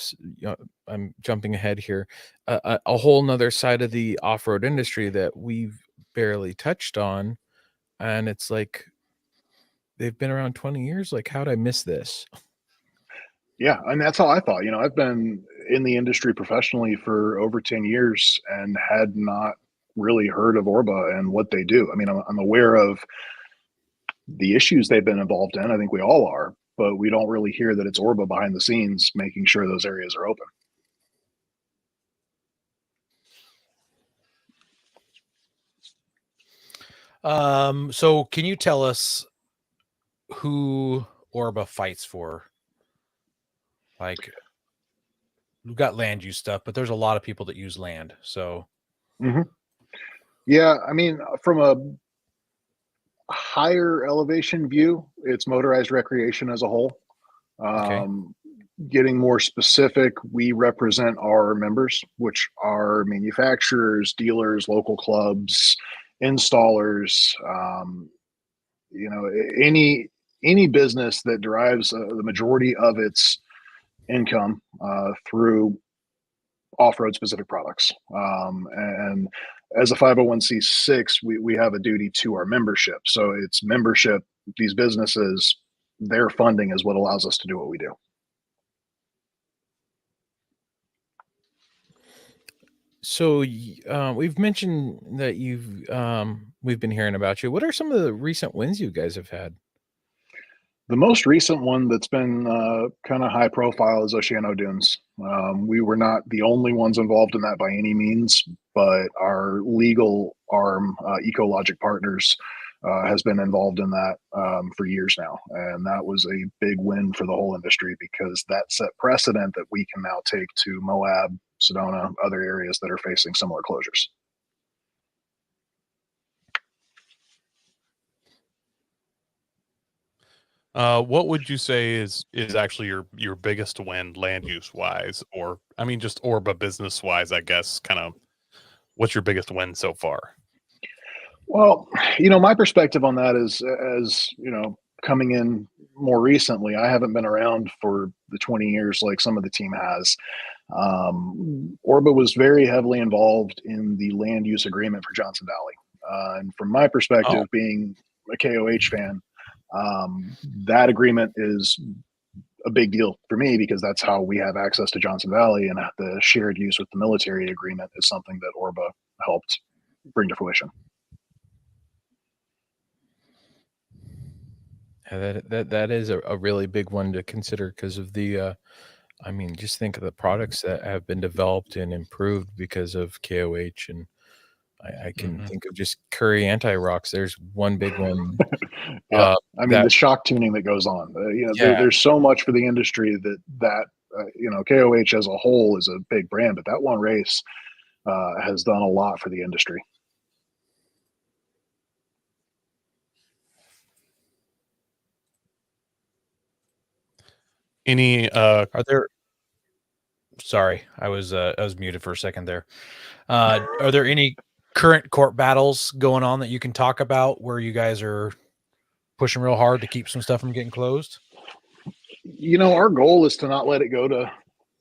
I'm jumping ahead here, a whole nother side of the off-road industry that we've barely touched on. And it's like, they've been around 20 years. Like, how'd I miss this? Yeah, and that's how I thought. I've been in the industry professionally for over 10 years and had not really heard of ORBA and what they do. I mean, I'm aware of the issues they've been involved in. I think we all are, but we don't really hear that it's ORBA behind the scenes making sure those areas are open. So can you tell us who ORBA fights for? We've got land use stuff, but there's a lot of people that use land. So Yeah, I mean, from a higher elevation view, it's motorized recreation as a whole. Okay. Getting more specific, we represent our members, which are manufacturers, dealers, local clubs, installers. You know, any business that derives the majority of its income through off-road specific products. And as a 501c6, we have a duty to our membership. So it's membership, these businesses, their funding is what allows us to do what we do. So we've mentioned that we've been hearing about you. What are some of the recent wins you guys have had? The most recent one that's been kind of high profile is Oceano Dunes. We were not the only ones involved in that by any means, but our legal arm, Ecologic Partners, has been involved in that for years now. And that was a big win for the whole industry because that set precedent that we can now take to Moab, Sedona, other areas that are facing similar closures. What would you say is actually your biggest win land use wise, or I mean just ORBA business wise, I guess, kind of what's your biggest win so far? Well, you know, my perspective on that is, as you know, coming in more recently, I haven't been around for the 20 years like some of the team has. ORBA was very heavily involved in the land use agreement for Johnson Valley. And from my perspective, Oh, being a KOH fan, that agreement is a big deal for me because that's how we have access to Johnson Valley, and the shared use with the military agreement is something that ORBA helped bring to fruition. Yeah, that is a really big one to consider because of the I mean, just think of the products that have been developed and improved because of KOH, and I can Mhm. think of just Curry anti-rocks. There's one big one Yeah, I mean that the shock tuning that goes on. You know, yeah, there's so much for the industry that you know, KOH as a whole is a big brand, but that one race has done a lot for the industry. any Are there Sorry, I was muted for a second there. Are there any current court battles going on that you can talk about where you guys are pushing real hard to keep some stuff from getting closed? You know, our goal is to not let it go to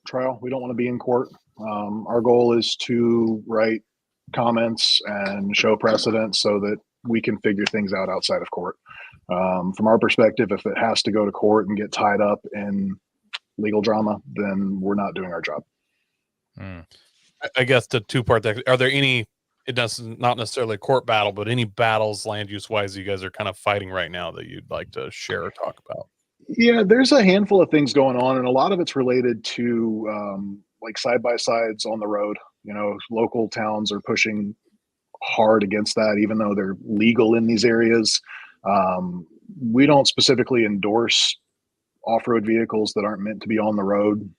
trial. We don't want to be in court. Our goal is to write comments and show precedent so that we can figure things out outside of court. From our perspective, if it has to go to court and get tied up in legal drama, then we're not doing our job. Mm. I guess the two part that are there any it does not necessarily a court battle, but any battles land use wise you guys are kind of fighting right now that you'd like to share or talk about? Yeah, there's a handful of things going on, and a lot of it's related to like side by sides on the road. You know, local towns are pushing hard against that, even though they're legal in these areas. We don't specifically endorse off-road vehicles that aren't meant to be on the road,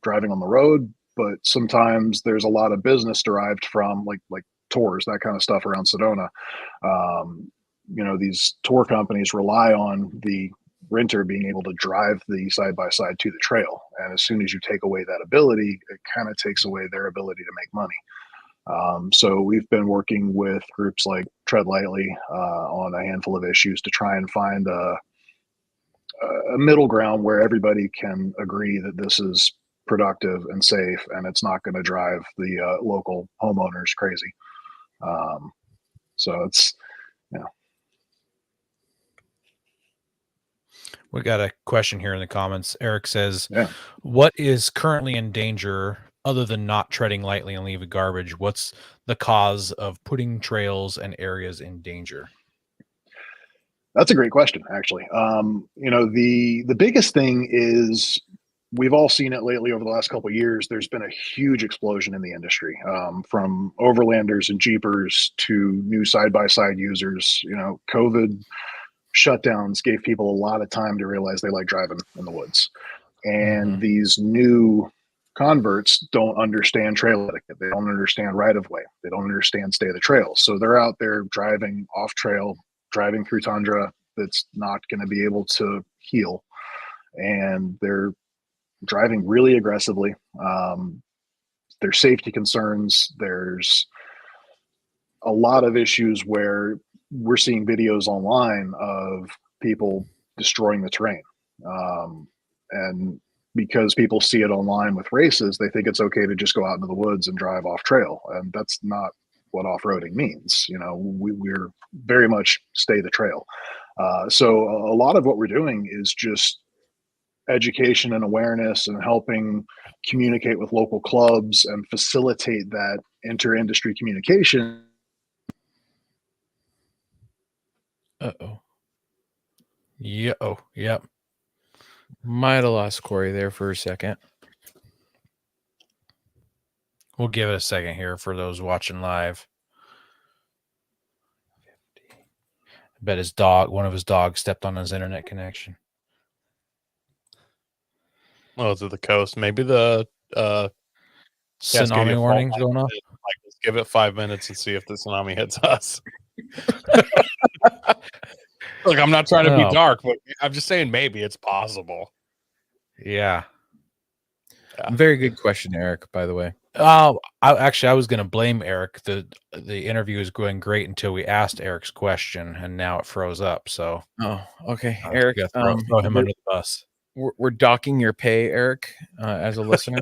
driving on the road, but sometimes there's a lot of business derived from like tours, that kind of stuff around Sedona. You know, these tour companies rely on the renter being able to drive the side by side to the trail, and as soon as you take away that ability, it kind of takes away their ability to make money. So we've been working with groups like Tread Lightly on a handful of issues to try and find a middle ground where everybody can agree that this is productive and safe, and it's not going to drive the local homeowners crazy. So it's, you know, We got a question here in the comments. Eric says, yeah. "What is currently in danger other than not treading lightly and leaving garbage? What's the cause of putting trails and areas in danger?" That's a great question, actually. You know, the biggest thing is we've all seen it lately over the last couple of years. There's been a huge explosion in the industry, from overlanders and jeepers to new side by side users. You know, COVID shutdowns gave people a lot of time to realize they like driving in the woods, and Mhm. these new converts don't understand trail etiquette. They don't understand right of way. They don't understand stay of the trail. So they're out there driving off trail, driving through tundra that's not going to be able to heal. And they're driving really aggressively. There's safety concerns. There's a lot of issues where we're seeing videos online of people destroying the terrain. And because people see it online with races, they think it's okay to just go out into the woods and drive off trail. And that's not what off-roading means. You know, we're very much stay the trail. So a lot of what we're doing is just education and awareness and helping communicate with local clubs and facilitate that inter-industry communication. Uh-oh. Yeah. Oh, yep. Might have lost Corey there for a second. We'll give it a second here for those watching live. I bet one of his dogs stepped on his internet connection. Oh, to the coast. Maybe the Tsunami warnings going off. Like, let's give it 5 minutes and see if the tsunami hits us. Look, I'm not trying to be dark, but I'm just saying maybe it's possible. Yeah. Very good question, Eric, by the way. I was going to blame Eric. The interview was going great until we asked Eric's question, and now it froze up. So, Okay, Eric, throw him under the bus. We're docking your pay, Eric, as a listener.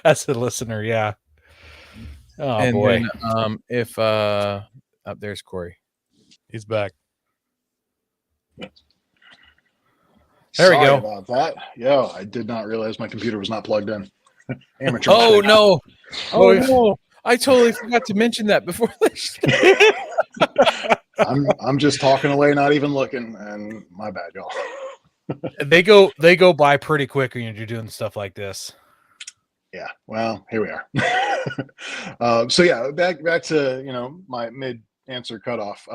As a listener, yeah. Oh, and boy. Then, if there's Corey. He's back. There we go. About that. Yeah, I did not realize my computer was not plugged in. Amateur. Oh mistake. no! Oh no! I totally forgot to mention that before this. I'm just talking away, not even looking, and my bad, y'all. They go by pretty quick when you're doing stuff like this. Yeah. Well, here we are. So yeah, back to my mid answer cutoff.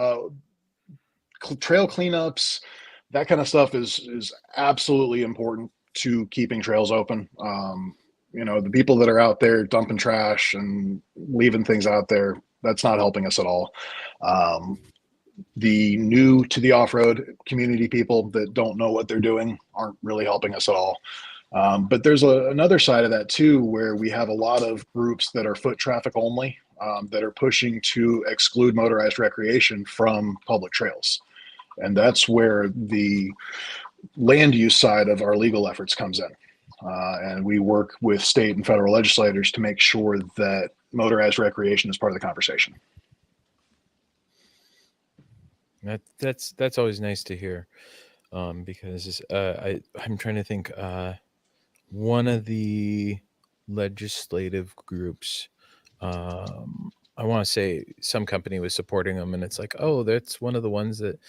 Trail cleanups, that kind of stuff is absolutely important to keeping trails open. The people that are out there dumping trash and leaving things out there, that's not helping us at all. The new to the off-road community people that don't know what they're doing aren't really helping us at all. But there's another side of that too, where we have a lot of groups that are foot traffic only, that are pushing to exclude motorized recreation from public trails. And that's where the land use side of our legal efforts comes in. And we work with state and federal legislators to make sure that motorized recreation is part of the conversation. That's always nice to hear, because I'm trying to think. One of the legislative groups, I want to say some company was supporting them, and it's like, oh, that's one of the ones that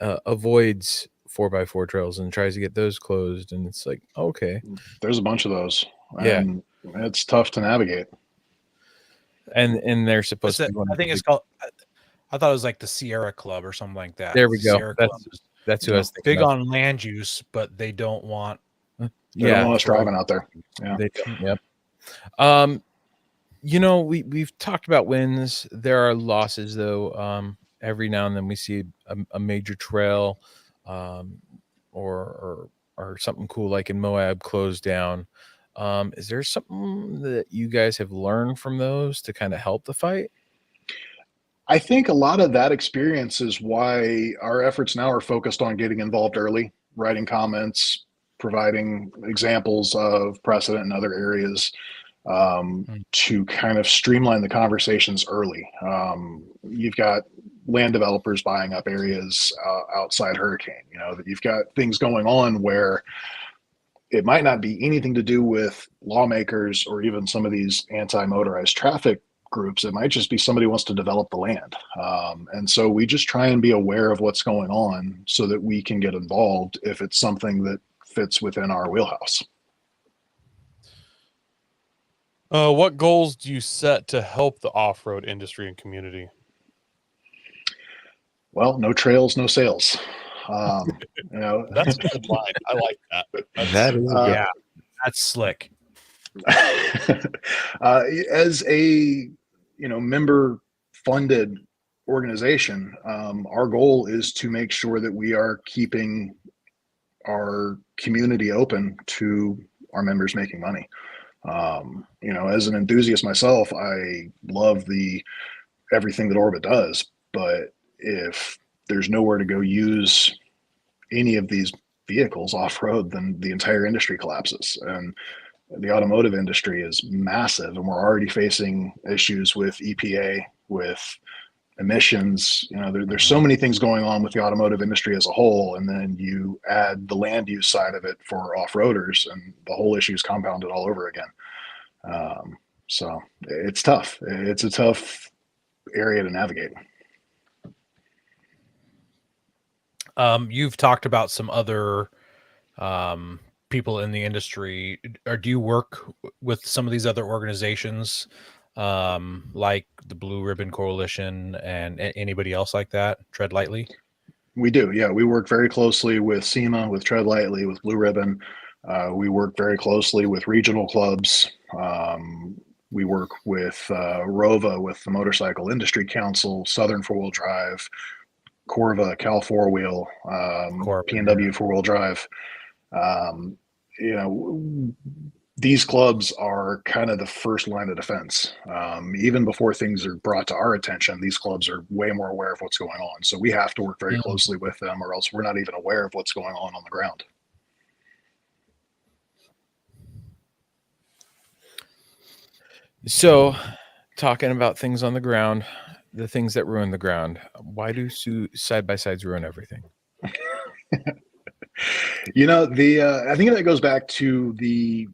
avoids 4x4 trails and tries to get those closed, and it's like, okay, there's a bunch of those. Yeah, and it's tough to navigate. And they're supposed to be I think it's called. I thought it was like the Sierra Club or something like that. There we go. Sierra Club is, That's who I was thinking big of. on land use, but they don't want. They don't want us driving out there. Yeah. They don't, yep. We've talked about wins. There are losses though. Every now and then we see a major trail, or something cool like in Moab closed down. Is there something that you guys have learned from those to kind of help the fight? I think a lot of that experience is why our efforts now are focused on getting involved early, writing comments, providing examples of precedent in other areas, to kind of streamline the conversations early. You've got land developers buying up areas outside hurricane. That you've got things going on where it might not be anything to do with lawmakers or even some of these anti-motorized traffic groups. It might just be somebody wants to develop the land. And so we just try and be aware of what's going on so that we can get involved if it's something that fits within our wheelhouse. What goals do you set to help the off-road industry and community? Well, no trails, no sales. That's a good line. I like that. That is yeah, that's slick. As a member funded organization, our goal is to make sure that we are keeping our community open to our members making money. As an enthusiast myself, I love everything that ORBA does, but if there's nowhere to go use any of these vehicles off-road, then the entire industry collapses. And the automotive industry is massive, and we're already facing issues with EPA, with emissions. There's so many things going on with the automotive industry as a whole, and then you add the land use side of it for off-roaders, and the whole issue is compounded all over again. So it's tough. It's a tough area to navigate. You've talked about some other people in the industry. Or do you work with some of these other organizations, like the Blue Ribbon Coalition and anybody else like that? Tread Lightly. We do, yeah. We work very closely with SEMA, with Tread Lightly, with Blue Ribbon. We work very closely with regional clubs. We work with ROVA, with the Motorcycle Industry Council, Southern Four Wheel Drive, Corva, Cal Four Wheel, PNW Four Wheel Drive. These clubs are kind of the first line of defense. Even before things are brought to our attention, these clubs are way more aware of what's going on. So we have to work very closely with them, or else we're not even aware of what's going on the ground. So, talking about things on the ground, the things that ruin the ground, why do side-by-sides ruin everything? I think that goes back to the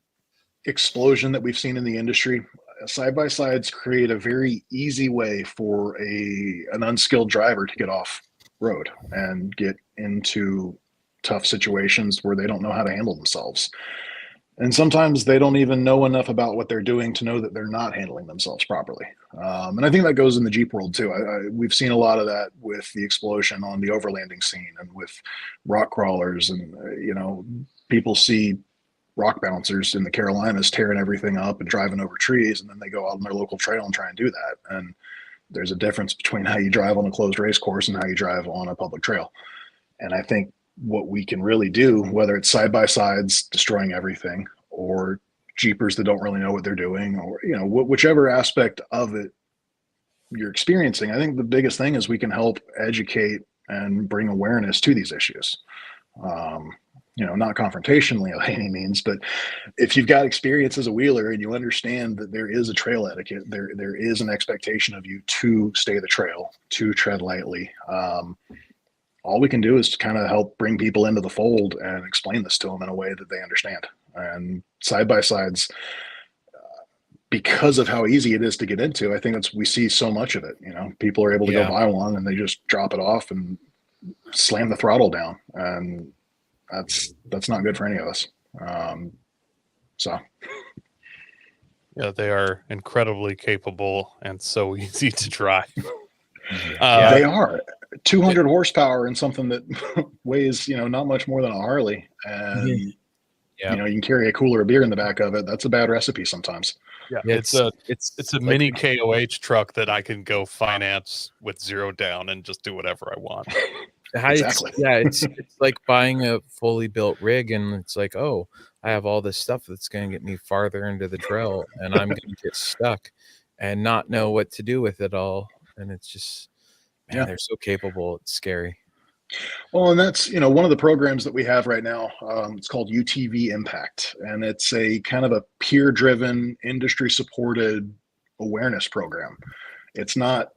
explosion that we've seen in the industry. Side-by-sides create a very easy way for an unskilled driver to get off road and get into tough situations where they don't know how to handle themselves. And sometimes they don't even know enough about what they're doing to know that they're not handling themselves properly. And I think that goes in the Jeep world too. We've seen a lot of that with the explosion on the overlanding scene and with rock crawlers. And, people see rock bouncers in the Carolinas tearing everything up and driving over trees. And then they go out on their local trail and try and do that. And there's a difference between how you drive on a closed race course and how you drive on a public trail. And I think what we can really do, whether it's side-by-sides destroying everything, or Jeepers that don't really know what they're doing, or whichever aspect of it you're experiencing, I think the biggest thing is we can help educate and bring awareness to these issues. Not confrontationally by any means, but if you've got experience as a wheeler and you understand that there is a trail etiquette, there is an expectation of you to stay the trail, to tread lightly. All we can do is to kind of help bring people into the fold and explain this to them in a way that they understand. And side-by-sides, because of how easy it is to get into, I think we see so much of it. People are able to go buy one and they just drop it off and slam the throttle down. And that's not good for any of us. Yeah, they are incredibly capable and so easy to drive. They are 200 horsepower in something that weighs, not much more than a Harley. And, you can carry a cooler of beer in the back of it. That's a bad recipe sometimes. Yeah, it's a mini KOH truck that I can go finance with 0 down and just do whatever I want. Exactly. It's like buying a fully built rig, and it's like, oh, I have all this stuff that's going to get me farther into the trail, and I'm going to get stuck and not know what to do with it all. And it's just, man, they're so capable. It's scary. Well, and that's, one of the programs that we have right now. It's called UTV Impact, and it's a kind of a peer-driven, industry-supported awareness program. It's not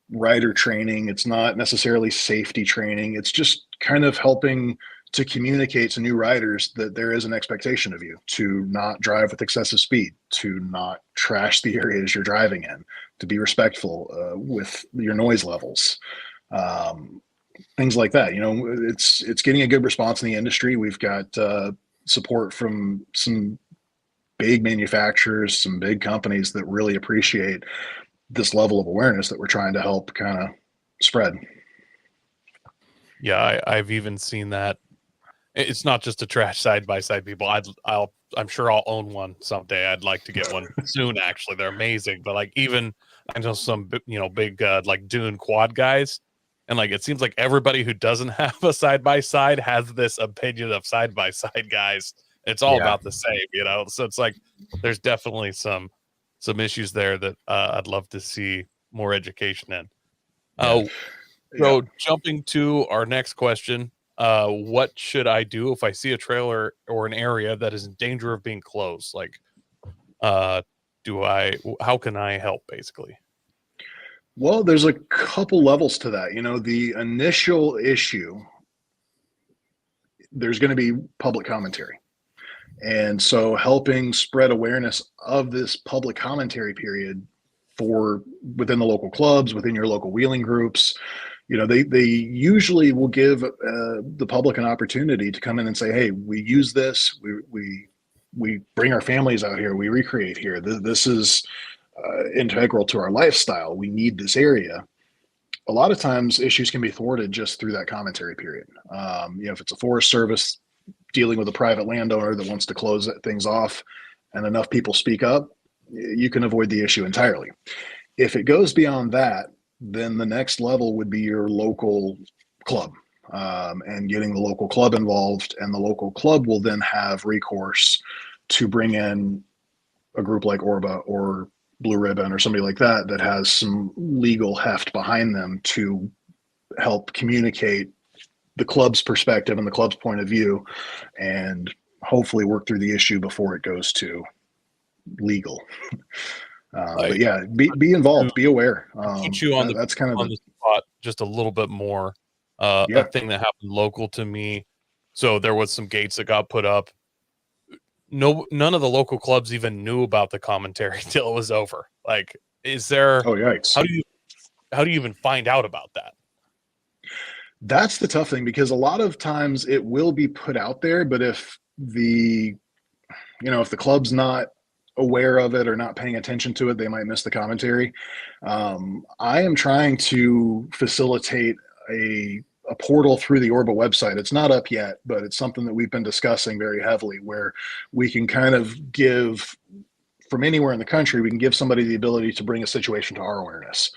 rider training. It's not necessarily safety training. It's just kind of helping to communicate to new riders that there is an expectation of you to not drive with excessive speed, to not trash the areas you're driving in, to be respectful with your noise levels, things like that. It's getting a good response in the industry. We've got support from some big manufacturers, some big companies that really appreciate this level of awareness that we're trying to help kind of spread. Yeah, I've even seen that. It's not just to trash side-by-side people. I'll I'm sure I'll own one someday. I'd like to get one soon. Actually, they're amazing. But like, even I know some big like dune quad guys, and like it seems like everybody who doesn't have a side by side has this opinion of side by side guys. It's all Yeah. about the same, So it's like there's definitely some issues there that I'd love to see more education in. So jumping to our next question, what should I do if I see a trailer or an area that is in danger of being closed? Like, how can I help, basically? Well, there's a couple levels to that. The initial issue, there's going to be public commentary. And so helping spread awareness of this public commentary period for within the local clubs, within your local wheeling groups, they usually will give the public an opportunity to come in and say, hey, we use this, we bring our families out here, we recreate here. This is integral to our lifestyle. We need this area. A lot of times issues can be thwarted just through that commentary period. If it's a Forest Service dealing with a private landowner that wants to close things off and enough people speak up, you can avoid the issue entirely. If it goes beyond that, then the next level would be your local club, and getting the local club involved, and the local club will then have recourse to bring in a group like ORBA or Blue Ribbon or somebody like that that has some legal heft behind them to help communicate the club's perspective and the club's point of view, and hopefully work through the issue before it goes to legal. But yeah, be involved, be aware. Put you on that's kind of the spot just a little bit more. A thing that happened local to me. So there was some gates that got put up. None of the local clubs even knew about the commentary till it was over. Like, is there? Oh, yikes! How do you even find out about that? That's the tough thing, because a lot of times it will be put out there, but if the club's not aware of it or not paying attention to it, they might miss the commentary. I am trying to facilitate a portal through the ORBA website. It's not up yet, but it's something that we've been discussing very heavily, where we can kind of give, from anywhere in the country, we can give somebody the ability to bring a situation to our awareness.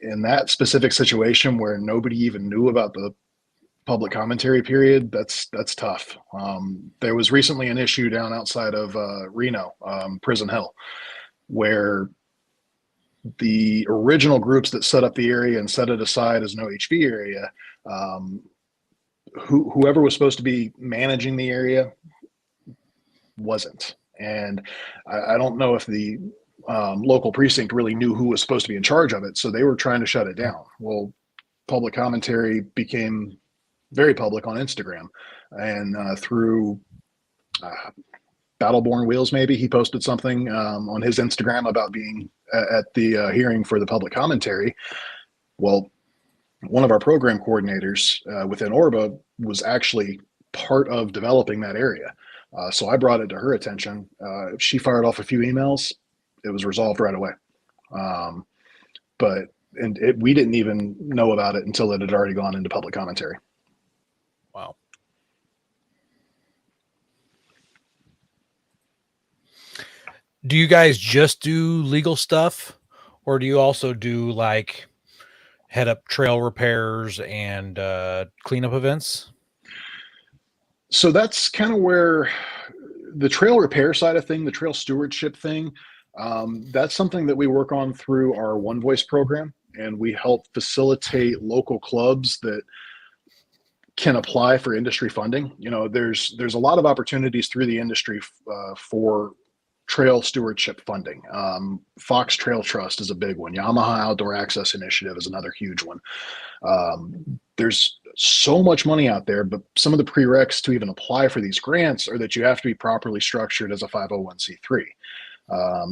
In that specific situation where nobody even knew about the public commentary period, that's tough. There was recently an issue down outside of Reno, Prison Hill, where the original groups that set up the area and set it aside as no HV area, whoever was supposed to be managing the area wasn't. And I don't know if the local precinct really knew who was supposed to be in charge of it, so they were trying to shut it down. Well, public commentary became very public on Instagram, and through Battleborn Wheels, maybe he posted something on his Instagram about being at the hearing for the public commentary. Well, one of our program coordinators within ORBA was actually part of developing that area. So I brought it to her attention. She fired off a few emails. It was resolved right away. We didn't even know about it until it had already gone into public commentary. Wow. Do you guys just do legal stuff, or do you also do like head up trail repairs and cleanup events? So that's kind of where the trail repair side of thing, the trail stewardship thing, that's something that we work on through our One Voice program, and we help facilitate local clubs that can apply for industry funding. There's a lot of opportunities through the industry for trail stewardship funding. Fox Trail Trust is a big one. Yamaha Outdoor Access Initiative is another huge one. There's so much money out there, but some of the prereqs to even apply for these grants are that you have to be properly structured as a 501c3,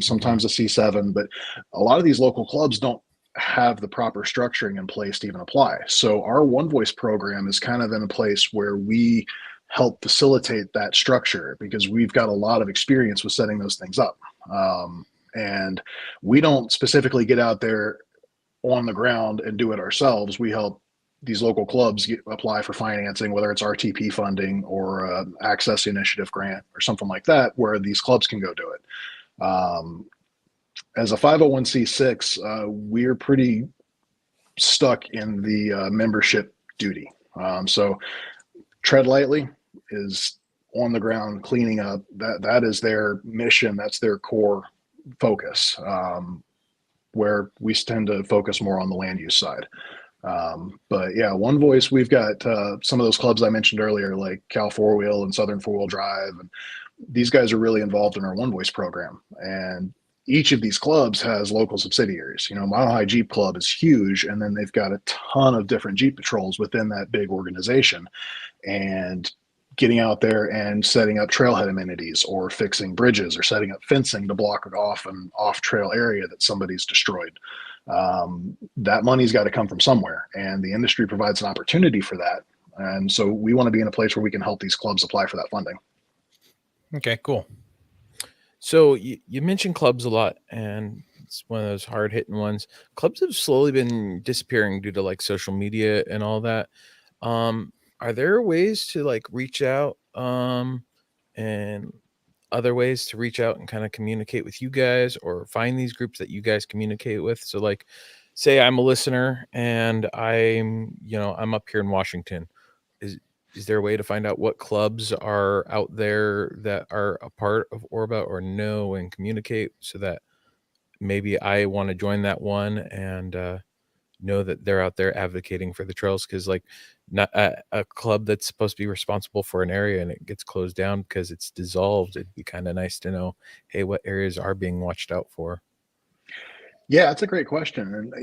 sometimes a C7, but a lot of these local clubs don't have the proper structuring in place to even apply. So our One Voice program is kind of in a place where we help facilitate that structure, because we've got a lot of experience with setting those things up. And we don't specifically get out there on the ground and do it ourselves. We help these local clubs apply for financing, whether it's RTP funding or Access Initiative grant or something like that, where these clubs can go do it. As a 501c6, we're pretty stuck in the membership duty. So Tread Lightly is on the ground cleaning up. That is their mission. That's their core focus, where we tend to focus more on the land use side. But yeah, One Voice, we've got some of those clubs I mentioned earlier, like Cal Four Wheel and Southern Four Wheel Drive. And these guys are really involved in our One Voice program. And each of these clubs has local subsidiaries. Mile High Jeep Club is huge. And then they've got a ton of different Jeep patrols within that big organization. And getting out there and setting up trailhead amenities or fixing bridges or setting up fencing to block off an off-trail area that somebody's destroyed. That money's got to come from somewhere, and the industry provides an opportunity for that. And so we want to be in a place where we can help these clubs apply for that funding. Okay, cool. So you mentioned clubs a lot, and it's one of those hard-hitting ones. Clubs have slowly been disappearing due to like social media and all that. Are there ways to like reach out and other ways to reach out and kind of communicate with you guys or find these groups that you guys communicate with? So like say I'm a listener and I'm up here in Washington. Is there a way to find out what clubs are out there that are a part of ORBA or know and communicate so that maybe I want to join that one and know that they're out there advocating for the trails? Because like not a club that's supposed to be responsible for an area and it gets closed down because it's dissolved, it'd be kind of nice to know, hey, what areas are being watched out for? Yeah, that's a great question. And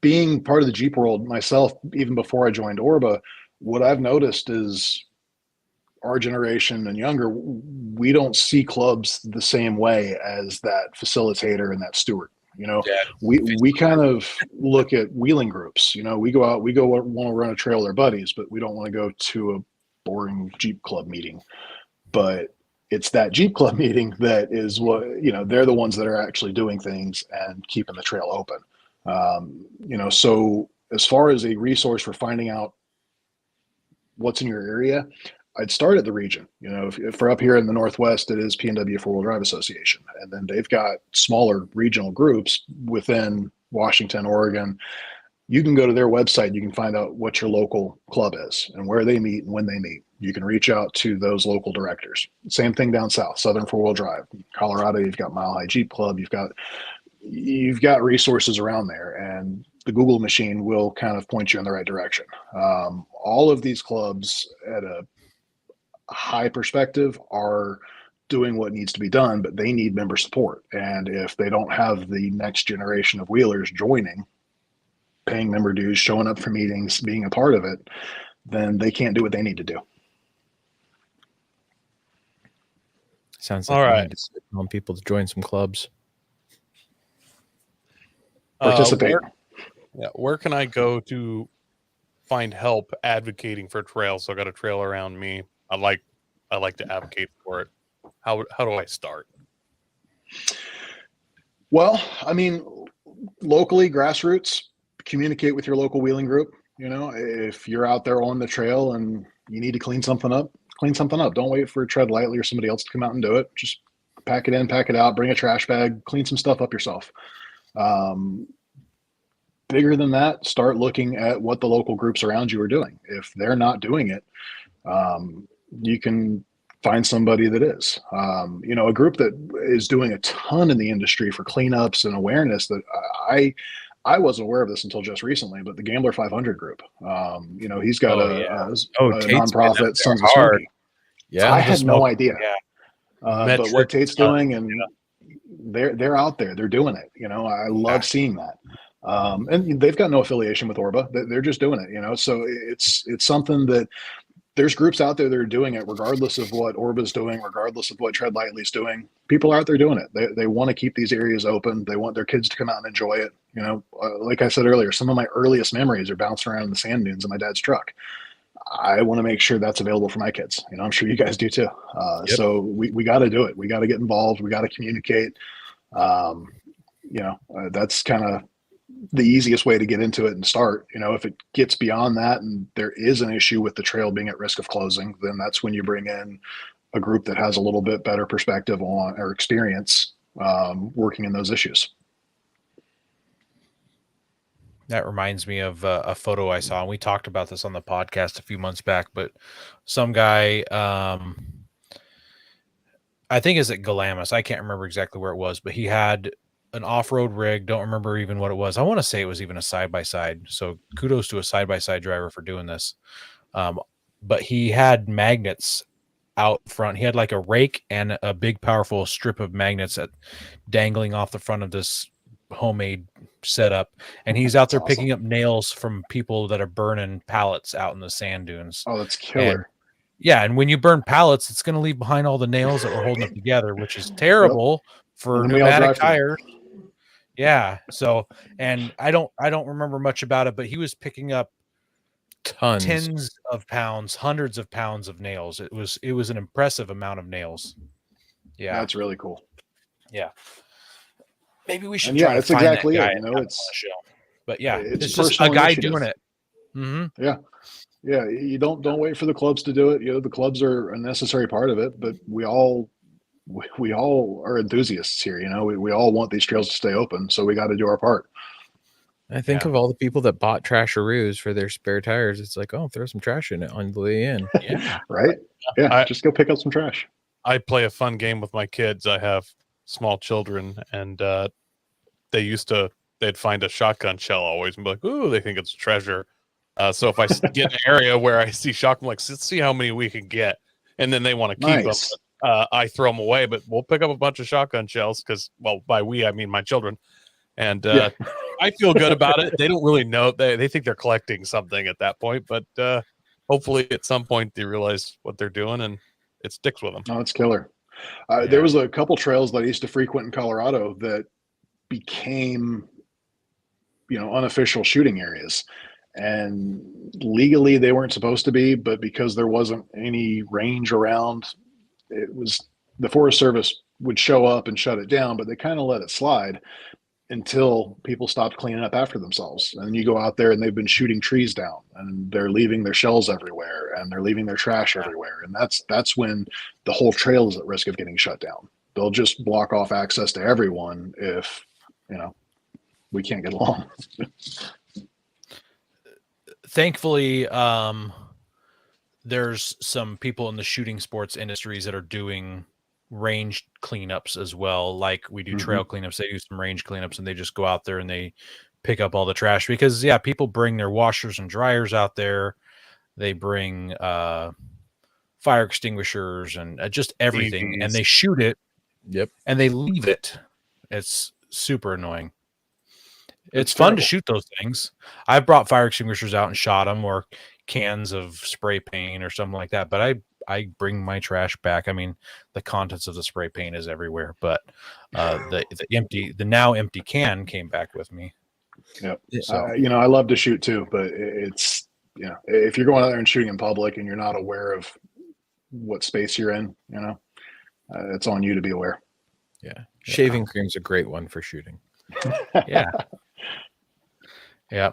being part of the Jeep world myself, even before I joined ORBA, what I've noticed is our generation and younger, we don't see clubs the same way as that facilitator and that steward. Yeah. We kind of look at wheeling groups. We go out, want to run a trail with our buddies, but we don't want to go to a boring Jeep club meeting. But it's that Jeep club meeting that is what, they're the ones that are actually doing things and keeping the trail open. So as far as a resource for finding out what's in your area, I'd start at the region. If we're up here in the Northwest, it is PNW Four Wheel Drive Association. And then they've got smaller regional groups within Washington, Oregon. You can go to their website. You can find out what your local club is and where they meet and when they meet. You can reach out to those local directors. Same thing down south, Southern Four Wheel Drive. Colorado, you've got Mile High Jeep Club. You've got resources around there, and the Google machine will kind of point you in the right direction. All of these clubs at a high perspective are doing what needs to be done, but they need member support. And if they don't have the next generation of wheelers joining, paying member dues, showing up for meetings, being a part of it, then they can't do what they need to do. Sounds like All we right. need to tell people to join some clubs. Participate. Where can I go to find help advocating for trails? So I got a trail around me. I like to advocate for it. How do I start? Well, locally, grassroots, communicate with your local wheeling group. If you're out there on the trail and you need to clean something up. Don't wait for Tread Lightly or somebody else to come out and do it. Just pack it in, pack it out, bring a trash bag, clean some stuff up yourself. Bigger than that, start looking at what the local groups around you are doing. If they're not doing it, you can find somebody that is. A group that is doing a ton in the industry for cleanups and awareness that I wasn't aware of this until just recently, but the Gambler 500 group, he's got a nonprofit, Sons of Smoky. Yeah, I had no idea. Yeah. But what Tate's doing, and they're out there, they're doing it. I love seeing that. And they've got no affiliation with ORBA. They're just doing it. So it's something that there's groups out there that are doing it, regardless of what ORBA is doing, regardless of what Tread Lightly is doing. People are out there doing it. They want to keep these areas open. They want their kids to come out and enjoy it. Like I said earlier, some of my earliest memories are bouncing around in the sand dunes in my dad's truck. I want to make sure that's available for my kids. I'm sure you guys do too. Yep. So we got to do it. We got to get involved. We got to communicate. That's kind of the easiest way to get into it and start. If it gets beyond that and there is an issue with the trail being at risk of closing, then that's when you bring in a group that has a little bit better perspective on or experience working in those issues. That reminds me of a photo I saw, and we talked about this on the podcast a few months back, but some guy, I think is at Galamas. I can't remember exactly where it was, but he had an off-road rig. Don't remember even what it was. I want to say it was even a side-by-side. So kudos to a side-by-side driver for doing this. But he had magnets out front. He had like a rake and a big, powerful strip of magnets dangling off the front of this homemade setup. And he's out there picking up nails from people that are burning pallets out in the sand dunes. Oh, that's killer. And when you burn pallets, it's going to leave behind all the nails that were holding it together, which is terrible for pneumatic tires. Yeah. So, and I don't remember much about it, but he was picking up tens of pounds, hundreds of pounds of nails. It was an impressive amount of nails. Yeah. That's really cool. Yeah. Maybe we should try to find exactly that guy it's show. But yeah, it's just a guy doing it. Mm-hmm. Yeah. Yeah, you don't wait for the clubs to do it. The clubs are a necessary part of it, but we all are enthusiasts here. We all want these trails to stay open, so we got to do our part. I think of all the people that bought trasharoos for their spare tires. It's like, oh, throw some trash in it on the way in. Yeah, right. Yeah, just go pick up some trash. I play a fun game with my kids. I have small children, and they'd find a shotgun shell always and be like, "Ooh, they think it's a treasure." So if I get an area where I see shock, I'm like, let's see how many we can get. And then they want to keep them. I throw them away, but we'll pick up a bunch of shotgun shells because, well, by we, I mean my children. And I feel good about it. They don't really know. They think they're collecting something at that point. But hopefully at some point they realize what they're doing and it sticks with them. Oh, it's killer. There was a couple trails that I used to frequent in Colorado that became, unofficial shooting areas. And legally they weren't supposed to be, but because there wasn't any range around, it was the Forest Service would show up and shut it down, but they kind of let it slide until people stopped cleaning up after themselves. And you go out there and they've been shooting trees down and they're leaving their shells everywhere and they're leaving their trash everywhere. And that's when the whole trail is at risk of getting shut down. They'll just block off access to everyone if, we can't get along. Thankfully, there's some people in the shooting sports industries that are doing range cleanups as well. Like we do trail cleanups, they do some range cleanups, and they just go out there and they pick up all the trash because people bring their washers and dryers out there. They bring fire extinguishers and just everything, and they shoot it. Yep, and they leave it. It's super annoying. It's terrible. fun to shoot those things. I've brought fire extinguishers out and shot them, or cans of spray paint or something like that. But I bring my trash back. I mean, the contents of the spray paint is everywhere, but the now empty can came back with me. Yep. So, I love to shoot too, but it's if you're going out there and shooting in public and you're not aware of what space you're in, it's on you to be aware. Yeah, shaving cream's a great one for shooting. Yeah. Yeah.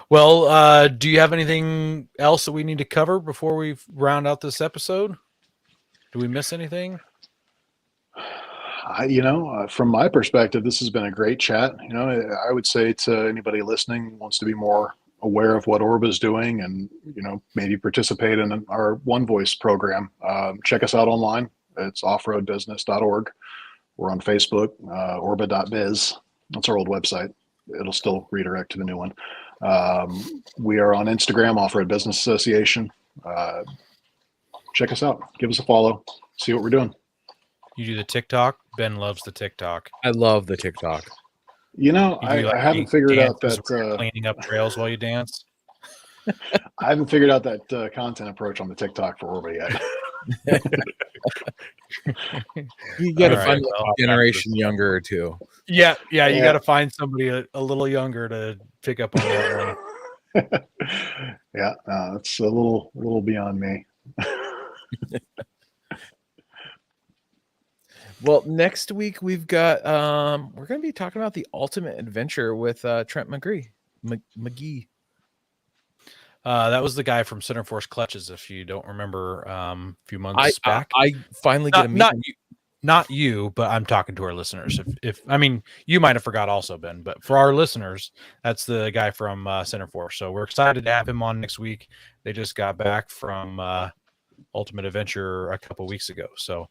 Well, do you have anything else that we need to cover before we round out this episode? Do we miss anything? From my perspective, this has been a great chat. I would say to anybody listening who wants to be more aware of what ORBA is doing and, maybe participate in our One Voice program, check us out online. It's offroadbusiness.org. We're on Facebook, orba.biz. That's our old website. It'll still redirect to the new one. We are on Instagram, Off-Road Business Association. Check us out. Give us a follow. See what we're doing. You do the TikTok? Ben loves the TikTok. I love the TikTok. I haven't figured out that cleaning up trails while you dance. I haven't figured out that content approach on the TikTok for ORBA yet. You got to find a generation younger or two. Yeah. You got to find somebody a little younger to pick up on that one. Yeah, it's a little beyond me. Well, next week we've got we're going to be talking about the ultimate adventure with Trent McGee. That was the guy from Center Force Clutches. If you don't remember, a few months back, I finally get a meet. Not you, but I'm talking to our listeners. If I mean, you might have forgot also, Ben, but for our listeners, that's the guy from Center Force. So we're excited to have him on next week. They just got back from Ultimate Adventure a couple weeks ago. So,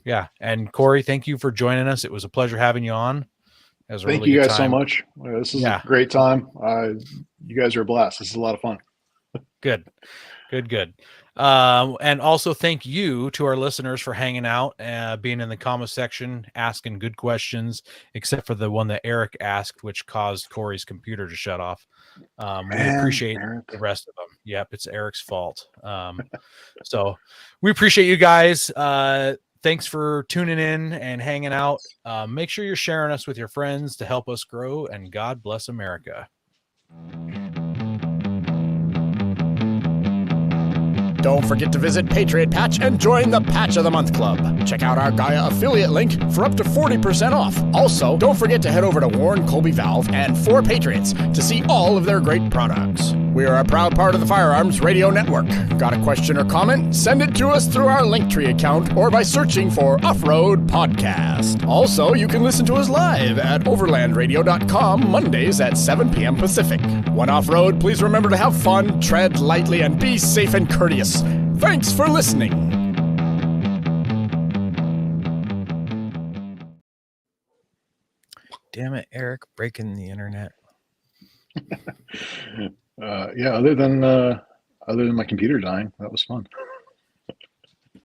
yeah. And Corey, thank you for joining us. It was a pleasure having you on. Thank Thank you guys so much. This is a great time. You guys are a blast. This is a lot of fun. Good. And also thank you to our listeners for hanging out, being in the comment section, asking good questions, except for the one that Eric asked, which caused Corey's computer to shut off. We appreciate the rest of them. Yep, it's Eric's fault. So we appreciate you guys. Thanks for tuning in and hanging out. Make sure you're sharing us with your friends to help us grow, and God bless America. Don't forget to visit Patriot Patch and join the Patch of the Month Club. Check out our Gaia affiliate link for up to 40% off. Also, don't forget to head over to Warren Colby Valve and 4 Patriots to see all of their great products. We are a proud part of the Firearms Radio Network. Got a question or comment? Send it to us through our Linktree account or by searching for Off-Road Podcast. Also, you can listen to us live at overlandradio.com Mondays at 7 p.m. Pacific. When off-road, please remember to have fun, tread lightly, and be safe and courteous. Thanks for listening. Damn it, Eric, breaking the internet. Yeah, other than my computer dying, that was fun.